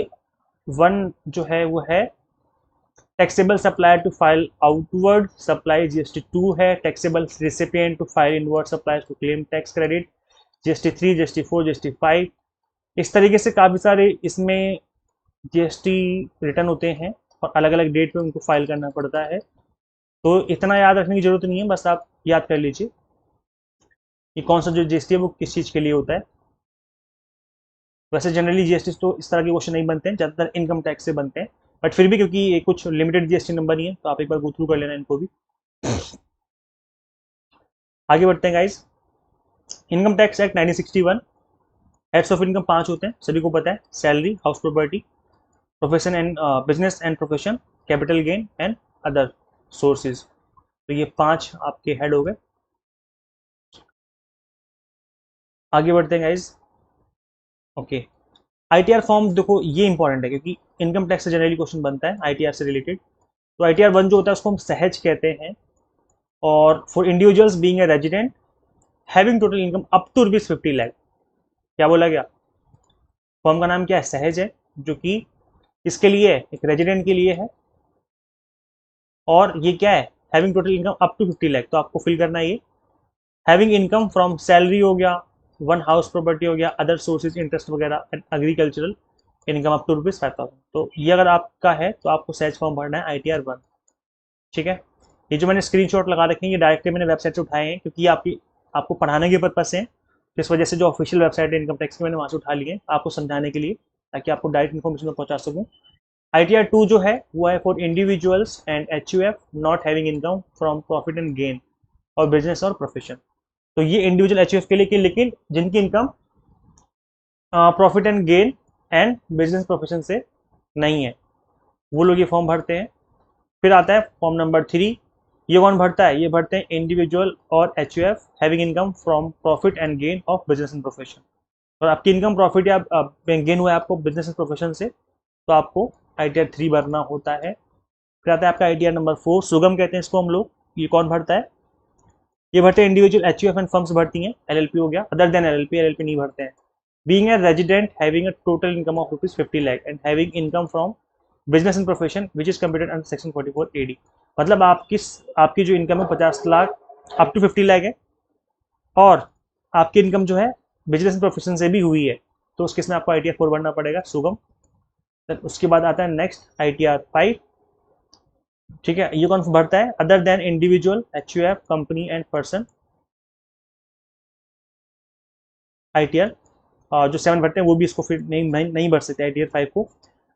1 जो है वो है taxable supplier to file outward supply. GST 2 है taxable recipient to file inward supplies to claim tax credit. GST 3, GST 4, GST 5, इस तरीके से काफ़ी सारे इसमें जीएसटी रिटर्न होते हैं और अलग अलग डेट पे उनको फाइल करना पड़ता है। तो इतना याद रखने की जरूरत नहीं है, बस आप याद कर लीजिए कि कौन सा जो जीएसटी है वो किस चीज़ के लिए होता है। वैसे जनरली जीएसटी तो इस तरह के क्वेश्चन नहीं बनते हैं, ज़्यादातर इनकम टैक्स से बनते हैं। बट फिर भी क्योंकि ये कुछ लिमिटेड जीएसटी नंबर ही है तो आप एक बार गो थ्रू कर लेना इनको भी। आगे बढ़ते हैं guys. Income tax act 1961। Heads of income 5 होते हैं, सभी को पता है। Salary, house property, profession and business and profession, capital gain and other sources. तो ये 5 आपके हेड हो गए। आगे बढ़ते हैं गाइज। ओके, आईटीआर फॉर्म देखो ये इंपॉर्टेंट है क्योंकि इनकम टैक्स से जनरली क्वेश्चन बनता है आईटीआर से रिलेटेड। तो आईटीआर 1 जो होता है उसको हम सहज कहते हैं। और for individuals being a resident having total income up to ₹50 lakh. क्या बोला गया? फॉर्म का नाम क्या है? सहज है, जो कि इसके लिए है, एक रेजिडेंट के लिए है। और ये क्या है? Having total income up to 50 lakh. तो आपको फिल करना है ये। हैविंग इनकम फ्रॉम सैलरी हो गया, वन हाउस प्रॉपर्टी हो गया, अदर सोर्सेज इंटरेस्ट वगैरह and agricultural income up to ₹5,000। तो ये अगर आपका है तो आपको सहज फॉर्म भरना है आईटीआर 1। ठीक है, ये जो मैंने स्क्रीनशॉट लगा रखे हैं ये डायरेक्टली मैंने वेबसाइट से उठाए हैं क्योंकि ये आपको पढ़ाने के पर्पज से हैं। तो इस वजह से जो ऑफिशियल वेबसाइट है इनकम टैक्स की मैंने वहाँ से उठा लिए आपको समझाने के लिए, ताकि आपको डायरेक्ट इन्फॉर्मेशन में पहुँचा सकूँ। आईटीआर 2 जो है वो है for individuals and HUF not having income from profit and gain और बिजनेस और प्रोफेशन। तो ये इंडिविजुअल एचयूएफ के लिए, लेकिन जिनकी income profit and gain and business profession से नहीं है वो लोग ये फॉर्म भरते हैं। फिर आता है फॉर्म नंबर 3। ये कौन भरता है? ये भरते हैं इंडिविजुअल और HUF having income from profit and gain of business and profession. और आपकी इनकम प्रॉफिट या गेन हुआ है आपको बिजनेस एंड प्रोफेशन से, तो आपको आईटीआर 3 भरना होता है। फिर आता है आपका आईटीआर नंबर 4, सुगम कहते हैं इसको हम लोग। ये कौन भरता है? ये भरते हैं इंडिविजुअल एचयूएफ एंड फर्म्स भरती हैं। एलएलपी हो गया, अदर देन एलएलपी नहीं भरते हैं। Being a resident having a total income of ₹50 lakh and having income from business and profession which is computed under section 44 AD. मतलब आपकी जो इनकम है 50 लाख अप टू 50 लाख है, और आपकी इनकम जो है बिजनेस एंड प्रोफेशन से भी हुई है, तो उस केस में आपको आईटीआर 4 भरना पड़ेगा, सुगम। उसके बाद आता है नेक्स्ट आईटीआर 5। ठीक है, ये कौन भरता है? Other than individual HUF company and person. ITR जो 7 भरते हैं वो भी इसको फिर नहीं भर सकते आईटीआर 5 को।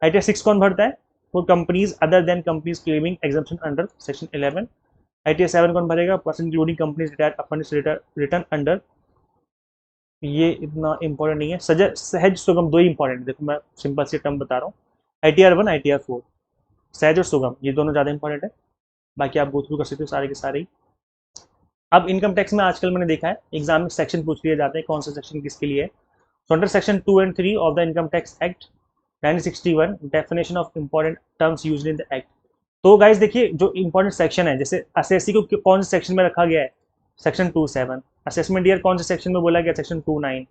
आईटीआर 6 कौन भरता है? For companies other than companies claiming exemption under section 11। ITR 7 कौन भरेगा? Person including companies retired upon return under. ये इतना इंपॉर्टेंट नहीं है। सहज सुगम 2 ही इंपॉर्टेंट है। देखो मैं सिंपल से टर्म बता रहा हूँ, आईटीआर 1 आईटीआर 4, सहज और सुगम, ये दोनों ज़्यादा इंपॉर्टेंट है। बाकी आप गो थ्रू कर सकते हो सारे के सारे ही। अब इनकम टैक्स में आजकल मैंने देखा है एग्जाम में सेक्शन पूछ लिए जाते हैं, कौन सा सेक्शन किसके लिए है। So under section 2 and 3 of the Income Tax Act 1961, definition of important terms used in the act। तो गाइस देखिए जो इंपॉर्टेंट सेक्शन है, जैसे असेसी को कौन से सेक्शन में रखा गया है? सेक्शन 27। असेसमेंट ईयर कौन से सेक्शन में बोला गया? सेक्शन 29।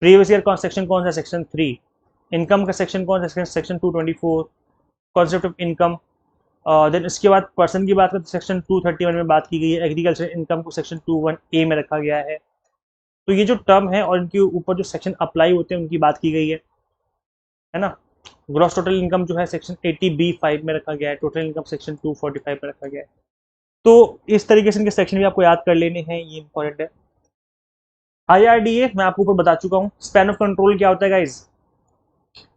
प्रीवियस ईयर कौन सेक्शन कौन सा? सेक्शन 3। इनकम का सेक्शन कौन सा? Section 224। Concept of income. Then इसके बाद पर्सन की बात करें तो सेक्शन 231 में बात की गई है। एग्रीकल्चर इनकम को सेक्शन 21A में रखा गया है। तो ये जो टर्म है और इनके ऊपर जो सेक्शन अप्लाई होते हैं उनकी बात की गई है ना। ग्रॉस टोटल इनकम जो है सेक्शन 80B5 में रखा गया है। टोटल इनकम सेक्शन 245 में रखा गया है। तो इस तरीके से इनके सेक्शन भी आपको याद कर लेने हैं, ये इंपॉर्टेंट है। IRDA मैं आपको ऊपर बता चुका हूँ। स्पैन ऑफ कंट्रोल क्या होता है guys?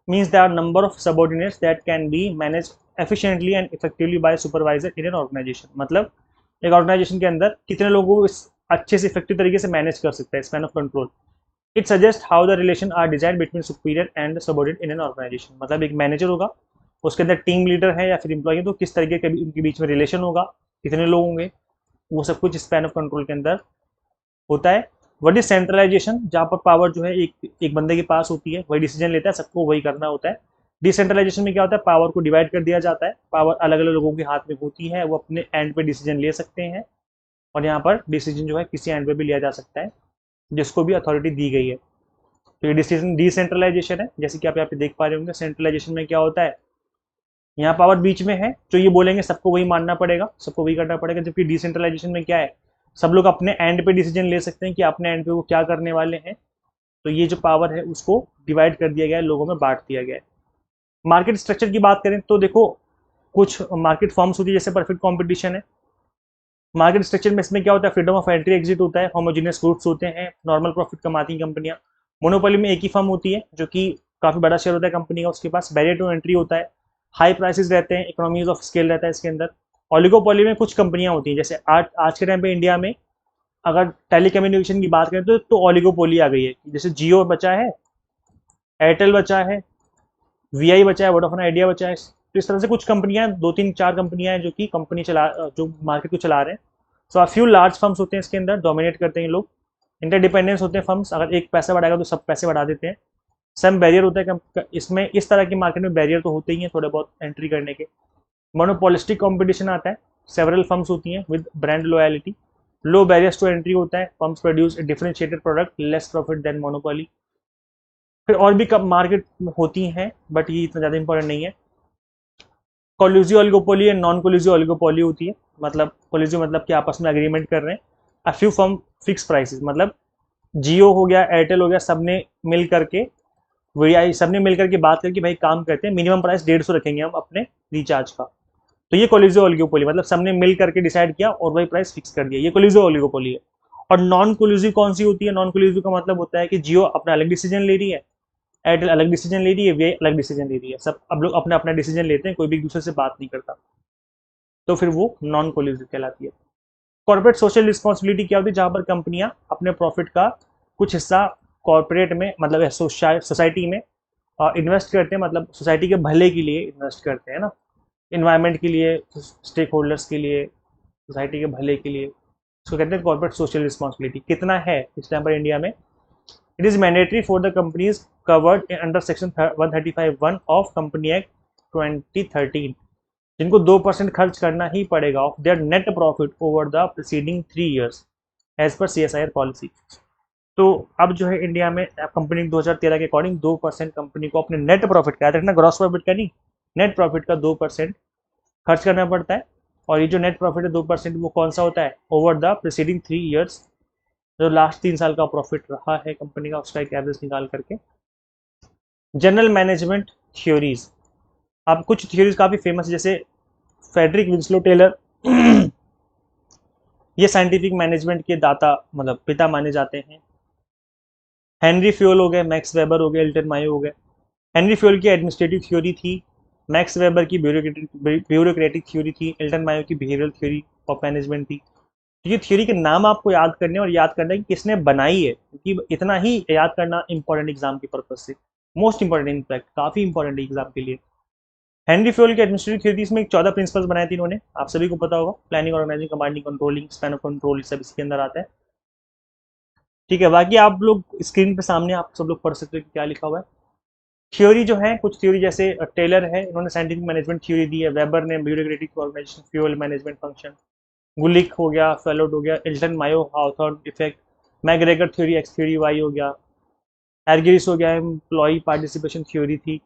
Means there are number of subordinates that can be manage efficiently and effectively by supervisor in an organization. मतलब एक ऑर्गेनाइजेशन के अंदर कितने लोगों को इस अच्छे से इफेक्टिव तरीके से मैनेज कर सकता है, span of control. It suggest how the relation are design between superior and subordinate in an organization. मतलब एक मैनेजर होगा, उसके अंदर टीम लीडर है या फिर इंप्लॉय है, तो किस तरीके के उनके बीच में रिलेशन होगा, कितने लोग होंगे, वो सब कुछ स्पैन ऑफ कंट्रोल के अंदर होता है। What is centralization? जहाँ पर पावर जो है एक बंदे के पास होती है, वही डिसीजन लेता है, सबको वही करना होता है। डिसेंट्रलाइजेशन में क्या होता है? पावर को डिवाइड कर दिया जाता है, पावर अलग अलग लोगों के हाथ में होती है, वो अपने एंड पे डिसीजन ले सकते हैं, और यहाँ पर डिसीजन जो है किसी एंड पे भी लिया जा सकता है जिसको भी अथॉरिटी दी गई है। तो ये डिसीजन डिसेंट्रलाइजेशन है। जैसे कि आप यहाँ पे देख पा रहे होंगे, सेंट्रलाइजेशन में क्या होता है? यहाँ पावर बीच में है, जो ये बोलेंगे सबको वही मानना पड़ेगा, सबको वही करना पड़ेगा। जबकि डिसेंट्रलाइजेशन में क्या है? सब लोग अपने एंड पे डिसीजन ले सकते हैं कि अपने एंड पे वो क्या करने वाले हैं। तो ये जो पावर है उसको डिवाइड कर दिया गया है, लोगों में बांट दिया गया है। मार्केट स्ट्रक्चर की बात करें तो देखो कुछ मार्केट फॉर्म्स होती है, जैसे परफेक्ट कॉम्पिटिशन है। मार्केट स्ट्रक्चर में इसमें क्या होता है? फ्रीडम ऑफ एंट्री एग्जिट होता है, होमोजीनियस गुड्स होते हैं, नॉर्मल प्रॉफिट कमाती हैं कंपनियां। मोनोपोली में एक ही फर्म होती है जो कि काफी बड़ा शेयर होता है कंपनी का, उसके पास बैरियर टू एंट्री होता है। हाई प्राइसेस रहते हैं, इकोनॉमीज ऑफ स्केल रहता है इसके अंदर। ओलिगोपोली में कुछ कंपनियां होती हैं, जैसे आज के टाइम पे इंडिया में अगर टेलीकम्युनिकेशन की बात करें तो ओलिगोपोली आ गई है, जैसे जियो बचा है, एयरटेल बचा है, वीआई बचा है, वोडाफोन आइडिया बचा है। तो इस तरह से कुछ कंपनियां, 2 3 4 कंपनियां हैं जो मार्केट को चला रहे हैं। सो फ्यू लार्ज फर्म्स होते हैं इसके अंदर, डोमिनेट करते हैं ये लोग। इंटरडिपेंडेंस होते हैं फर्म्स, अगर एक पैसा बढ़ाएगा तो सब पैसे बढ़ा देते हैं। सम बैरियर होता है इसमें, इस तरह की मार्केट में बैरियर तो होते ही हैं थोड़े बहुत एंट्री करने के। मोनोपोलिस्टिक कंपटीशन आता है, सेवरल फर्म्स होती हैं with brand loyalty. Low barriers to entry होता है, firms produce differentiated product, less profit than monopoly. फिर और भी कम मार्केट होती हैं, बट ये इतना ज़्यादा इंपॉर्टेंट नहीं है। कोलिजियो ओलिगोपोली एंड नॉन कोलिजियो ओलिगोपोली होती है। मतलब कोलिजियो मतलब कि आपस में एग्रीमेंट कर रहे हैं। A few firm fix prices, मतलब जियो हो गया, एयरटेल हो गया, सबने मिल करके, वीआई सबने मिल करके बात करके भाई काम करते हैं, मिनिमम प्राइस 150 रखेंगे हम अपने रिचार्ज का। तो ये कोलिजियो ओलिगोपोली, मतलब सबने मिल करके डिसाइड किया और वही प्राइस फिक्स कर दिया, ये कोलिजियो ओलिगोपोली है। और नॉन कोलिजिव कौन सी होती है? नॉन कोलिजिव का मतलब होता है कि जियो अपना अलग डिसीजन ले रही है, एयरटेल अलग डिसीजन ले रही है, वे अलग डिसीजन ले रही है, सब अब लोग अपना अपना डिसीजन लेते हैं, कोई भी एक दूसरे से बात नहीं करता, तो फिर वो नॉन कोलिजिव कहलाती है। कॉर्पोरेट सोशल रिस्पॉन्सिबिलिटी क्या होती है? जहां पर कंपनियां अपने प्रॉफिट का कुछ हिस्सा कॉर्पोरेट में, मतलब सोसाइटी में इन्वेस्ट करते हैं, मतलब सोसाइटी के भले के लिए इन्वेस्ट करते हैं ना, इन्वायरमेंट के लिए, स्टेक होल्डर्स के लिए, सोसाइटी के भले के लिए। इसको कहते हैं कॉर्पोरेट सोशल रिस्पॉन्सिबिलिटी। कितना है इस टाइम पर इंडिया में? It is mandatory for the companies covered under section 135(1) of company act 2013, जिनको 2% खर्च करना ही पड़ेगा of their net profit over the preceding 3 years as per CSIR policy. तो अब जो है इंडिया में कंपनी 2013 के अकॉर्डिंग 2% कंपनी को अपने नेट प्रॉफिट का, याद रखना ग्रॉस प्रॉफिट का नहीं, नेट प्रॉफिट का 2% खर्च करना पड़ता है। और ये जो नेट प्रॉफिट है 2%, वो कौन सा होता है? ओवर द प्रीसीडिंग 3 years, जो लास्ट 3 साल का प्रॉफिट रहा है कंपनी का, उसका एक एवरेज निकाल करके। जनरल मैनेजमेंट थ्योरीज, अब कुछ थ्योरीज काफ़ी फेमस है, जैसे फ्रेडरिक विंस्लो टेलर ये साइंटिफिक मैनेजमेंट के दाता, मतलब पिता माने जाते हैं। हेनरी फ्यूल हो गए, मैक्स वेबर हो गए, एल्टन मायो हो गए। हेनरी फ्यूल की एडमिनिस्ट्रेटिव थ्योरी थी, मैक्स वेबर की ब्यूरोक्रेटिक थ्योरी थी, एल्टन मायो की बिहेवियरल थ्योरी ऑफ मैनेजमेंट थी। तो ये थ्योरी के नाम आपको याद करने और याद करना है कि किसने बनाई है, क्योंकि इतना ही याद करना इंपॉर्टेंट एग्जाम के पर्पज से, मोस्ट इंपॉर्टेंट इनफैक्ट, काफ़ी इंपॉर्टेंट एग्जाम के लिए। हेनरी फ्यूल की एडमिनिस्ट्रेटिव थ्योरीज में 14 प्रिंसिपल्स बनाए थे इन्होंने, आप सभी को पता होगा। Planning, organizing, commanding, controlling, span of control, सब इसके अंदर आता है। ठीक है, बाकी आप लोग स्क्रीन पे सामने आप सब लोग पढ़ सकते हो कि क्या लिखा हुआ है। थ्योरी जो है, कुछ थ्योरी जैसे टेलर है, इन्होंने साइंटिफिक मैनेजमेंट थ्योरी दी है। वेबर ने bureaucratic organisation, Fayol management function. Gulick हो गया, फेलोड हो गया, Elton Mayo Hawthorne effect, McGregor theory, X theory Y हो गया, एर्गिरिस हो गया, एम्प्लॉय पार्टिसिपेशन थ्योरी थी।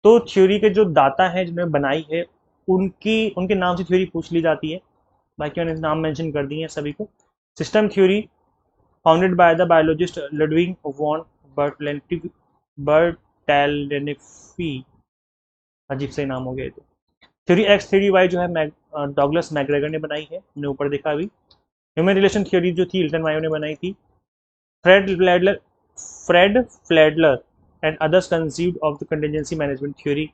तो थ्योरी के जो दाता हैं जिन्होंने बनाई है, उनके नाम से थ्योरी पूछ ली जाती है। बाकी उन्होंने नाम मेंशन कर दिए हैं सभी को। System theory founded by the biologist Ludwig von Bertalanffy, अजीब से नाम हो गया तो। थ्योरी एक्स थ्योरी वाई जो है डॉगलस मैग्रेगर ने बनाई है, हमने ऊपर देखा अभी। ह्यूमन रिलेशन थ्योरी जो थी इल्टन मायो ने बनाई थी। Fred Fiedler and others conceived of the contingency management theory.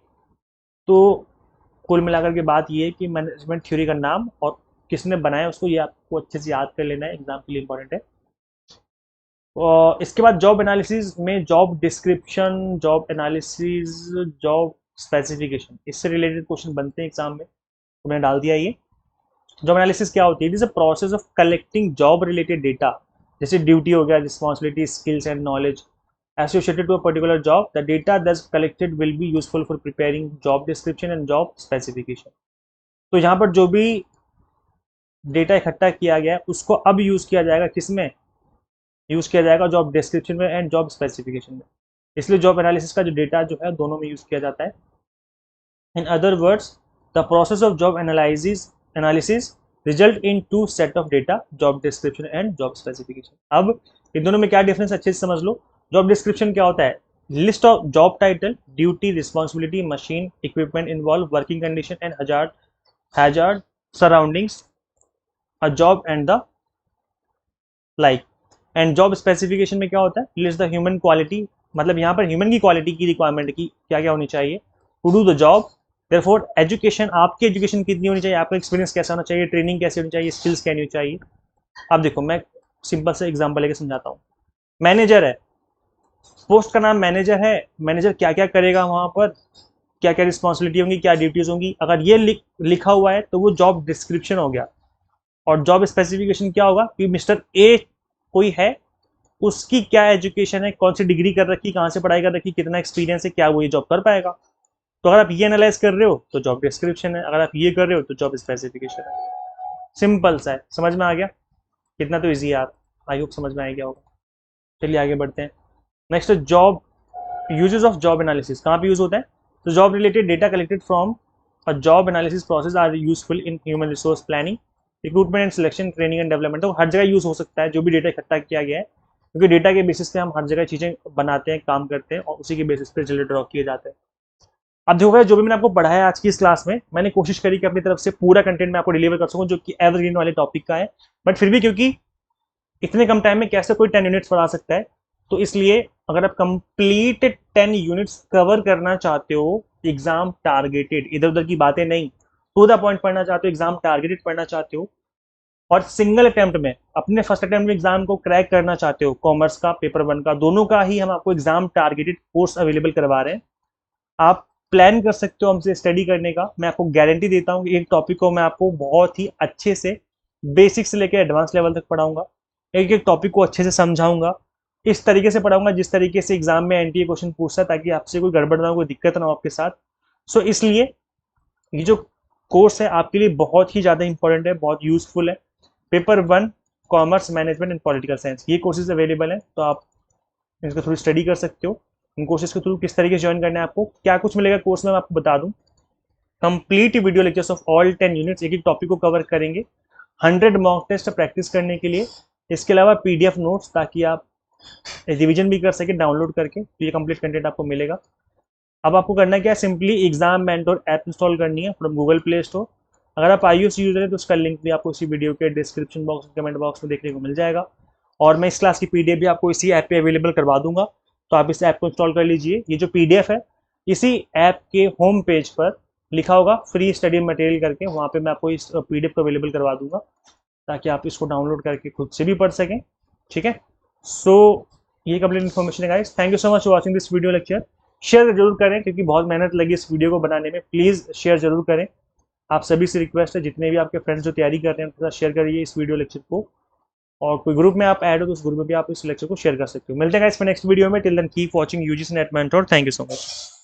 तो कुल मिलाकर के बात ये है कि मैनेजमेंट थ्योरी का नाम और किसने बनाया उसको, ये आपको अच्छे से याद कर लेना है, एग्जाम के लिए इंपॉर्टेंट है। और इसके बाद जॉब एनालिसिस में job description, job analysis, job specification, इससे रिलेटेड क्वेश्चन बनते हैं एग्जाम में, तो मैंने डाल दिया ये। जॉब एनालिसिस क्या होती है? It is a process of collecting job related data, जैसे ड्यूटी हो गया, responsibility, skills and knowledge associated to a particular job. The data thus collected will be useful for preparing job description and job specification. तो यहाँ पर जो भी data इकट्ठा किया गया है उसको अब यूज़ किया जाएगा, किसमें यूज़ किया जाएगा? जॉब डिस्क्रिप्शन में एंड जॉब स्पेसिफिकेशन में। इसलिए जॉब एनालिसिस का जो डेटा जो है दोनों में यूज़ किया जाता है। In other words, the process of job analysis result in 2 set of data, job description and job specification. अब इन दोनों में क्या डिफरेंस अच्छे से समझ लो। जॉब डिस्क्रिप्शन क्या होता है? List of job title, duty, responsibility, machine, equipment involve, working condition and hazard surroundings, a job and the like. And job specification में क्या होता है? लिस्ट द ह्यूमन क्वालिटी, मतलब यहाँ पर ह्यूमन की क्वालिटी की रिक्वायरमेंट की क्या क्या होनी चाहिए to do the job, therefore education, आपकी एजुकेशन कितनी होनी चाहिए, आपका एक्सपीरियंस कैसा होना चाहिए, ट्रेनिंग कैसी होनी चाहिए, स्किल्स क्या होनी चाहिए। अब देखो मैं सिंपल से एग्जांपल लेके समझाता हूँ। मैनेजर है, पोस्ट का नाम मैनेजर है, मैनेजर क्या क्या करेगा वहां पर, क्या क्या रिस्पॉन्सिबिलिटी होंगी, क्या ड्यूटीज होंगी, अगर ये लिखा हुआ है तो वो जॉब डिस्क्रिप्शन हो गया। और जॉब स्पेसिफिकेशन क्या होगा कि मिस्टर ए कोई है, उसकी क्या एजुकेशन है, कौन सी डिग्री कर रखी, कहाँ से पढ़ाई कर रखी, कितना एक्सपीरियंस है, क्या वो ये जॉब कर पाएगा। तो अगर आप ये एनालाइज कर रहे हो तो जॉब डिस्क्रिप्शन है, अगर आप ये कर रहे हो तो जॉब स्पेसिफिकेशन है। सिंपल सा है, समझ में आ गया? कितना तो ईजी है यार, आई होप समझ में आ गया होगा। चलिए आगे बढ़ते हैं। Next job, uses of job analysis कहाँ पे यूज होता है? तो job related data collected from a job analysis process are useful in human resource planning, recruitment and selection, training and development. तो हर जगह यूज हो सकता है जो भी डेटा इकट्ठा किया गया है, क्योंकि डेटा के बेसिस पे हम हर जगह चीजें बनाते हैं, काम करते हैं, और उसी के बेसिस पे रिजल्ट ड्रॉ किए जाते हैं। अब देखो जो भी मैंने आपको पढ़ाया आज की इस क्लास में, मैंने कोशिश करी कि अपनी तरफ से पूरा कंटेंट मैं आपको डिलीवर कर सकूं जो कि एवरग्रीन वाले टॉपिक का है। बट फिर भी क्योंकि इतने कम टाइम में कैसे कोई 10 यूनिट्स पढ़ा सकता है, तो इसलिए अगर आप कंप्लीट 10 यूनिट्स कवर करना चाहते हो, एग्जाम टारगेटेड, इधर उधर की बातें नहीं, टू द पॉइंट पढ़ना चाहते हो, एग्जाम टारगेटेड पढ़ना चाहते हो, और सिंगल अटेम्प्ट में अपने फर्स्ट अटेम्प्ट में एग्जाम को क्रैक करना चाहते हो, कॉमर्स का, पेपर 1 का, दोनों का ही हम आपको एग्जाम टारगेटेड कोर्स अवेलेबल करवा रहे हैं। आप प्लान कर सकते हो हमसे स्टडी करने का। मैं आपको गारंटी देता हूँ कि एक टॉपिक को मैं आपको बहुत ही अच्छे से बेसिक से लेकर एडवांस लेवल तक पढ़ाऊंगा, एक एक टॉपिक को अच्छे से समझाऊंगा, इस तरीके से पढ़ाऊंगा जिस तरीके से एग्जाम में एनटीए क्वेश्चन पूछता है, ताकि आपसे कोई गड़बड़ ना हो, कोई दिक्कत ना हो आपके साथ। सो इसलिए ये जो कोर्स है आपके लिए बहुत ही ज़्यादा इंपॉर्टेंट है, बहुत यूजफुल है। Paper 1 commerce management and political science, ये कोर्सेज अवेलेबल हैं, तो आप इनका थोड़ी स्टडी कर सकते हो। इन कोर्सेज के थ्रू किस तरीके से ज्वाइन करना है, आपको क्या कुछ मिलेगा कोर्स में, मैं आपको बता दूं। Complete video lectures of all 10 units, एक एक टॉपिक को कवर करेंगे। 100 मॉक टेस्ट प्रैक्टिस करने के लिए, इसके अलावा पीडीएफ नोट्स, ताकि आप रिवीजन भी कर सके डाउनलोड करके। तो ये कंप्लीट कंटेंट आपको मिलेगा। अब आपको करना क्या है, simply exam mentor app install करनी है फ्रॉम गूगल प्ले स्टोर। अगर आप iOS यूजर है तो उसका लिंक भी आपको इसी वीडियो के डिस्क्रिप्शन बॉक्स, कमेंट बॉक्स में देखने को मिल जाएगा। और मैं इस क्लास की पीडीएफ भी आपको इसी ऐप पे अवेलेबल करवा दूंगा, तो आप इस ऐप को इंस्टॉल कर लीजिए। ये जो पीडीएफ है, इसी ऐप के होम पेज पर लिखा होगा फ्री स्टडी मटेरियल करके, वहाँ पे मैं आपको इस पीडीएफ को अवेलेबल करवा दूंगा, ताकि आप इसको डाउनलोड करके खुद से भी पढ़ सकें। ठीक है, सो ये कंप्लीट इन्फॉर्मेशन है guys. Thank you so much for watching this video lecture. Share जरूर करें, क्योंकि बहुत मेहनत लगी इस वीडियो को बनाने में। प्लीज़ शेयर जरूर करें। आप सभी से रिक्वेस्ट है, जितने भी आपके फ्रेंड्स जो तैयारी कर रहे हैं उनके साथ शेयर करिए इस वीडियो लेक्चर को। और कोई ग्रुप में आप ऐड हो तो उस ग्रुप में भी आप इस लेक्चर को शेयर कर सकते हो। मिलते हैं गाइस नेक्स्ट वीडियो में। Till then keep watching UGC NET mentor. Thank you so much.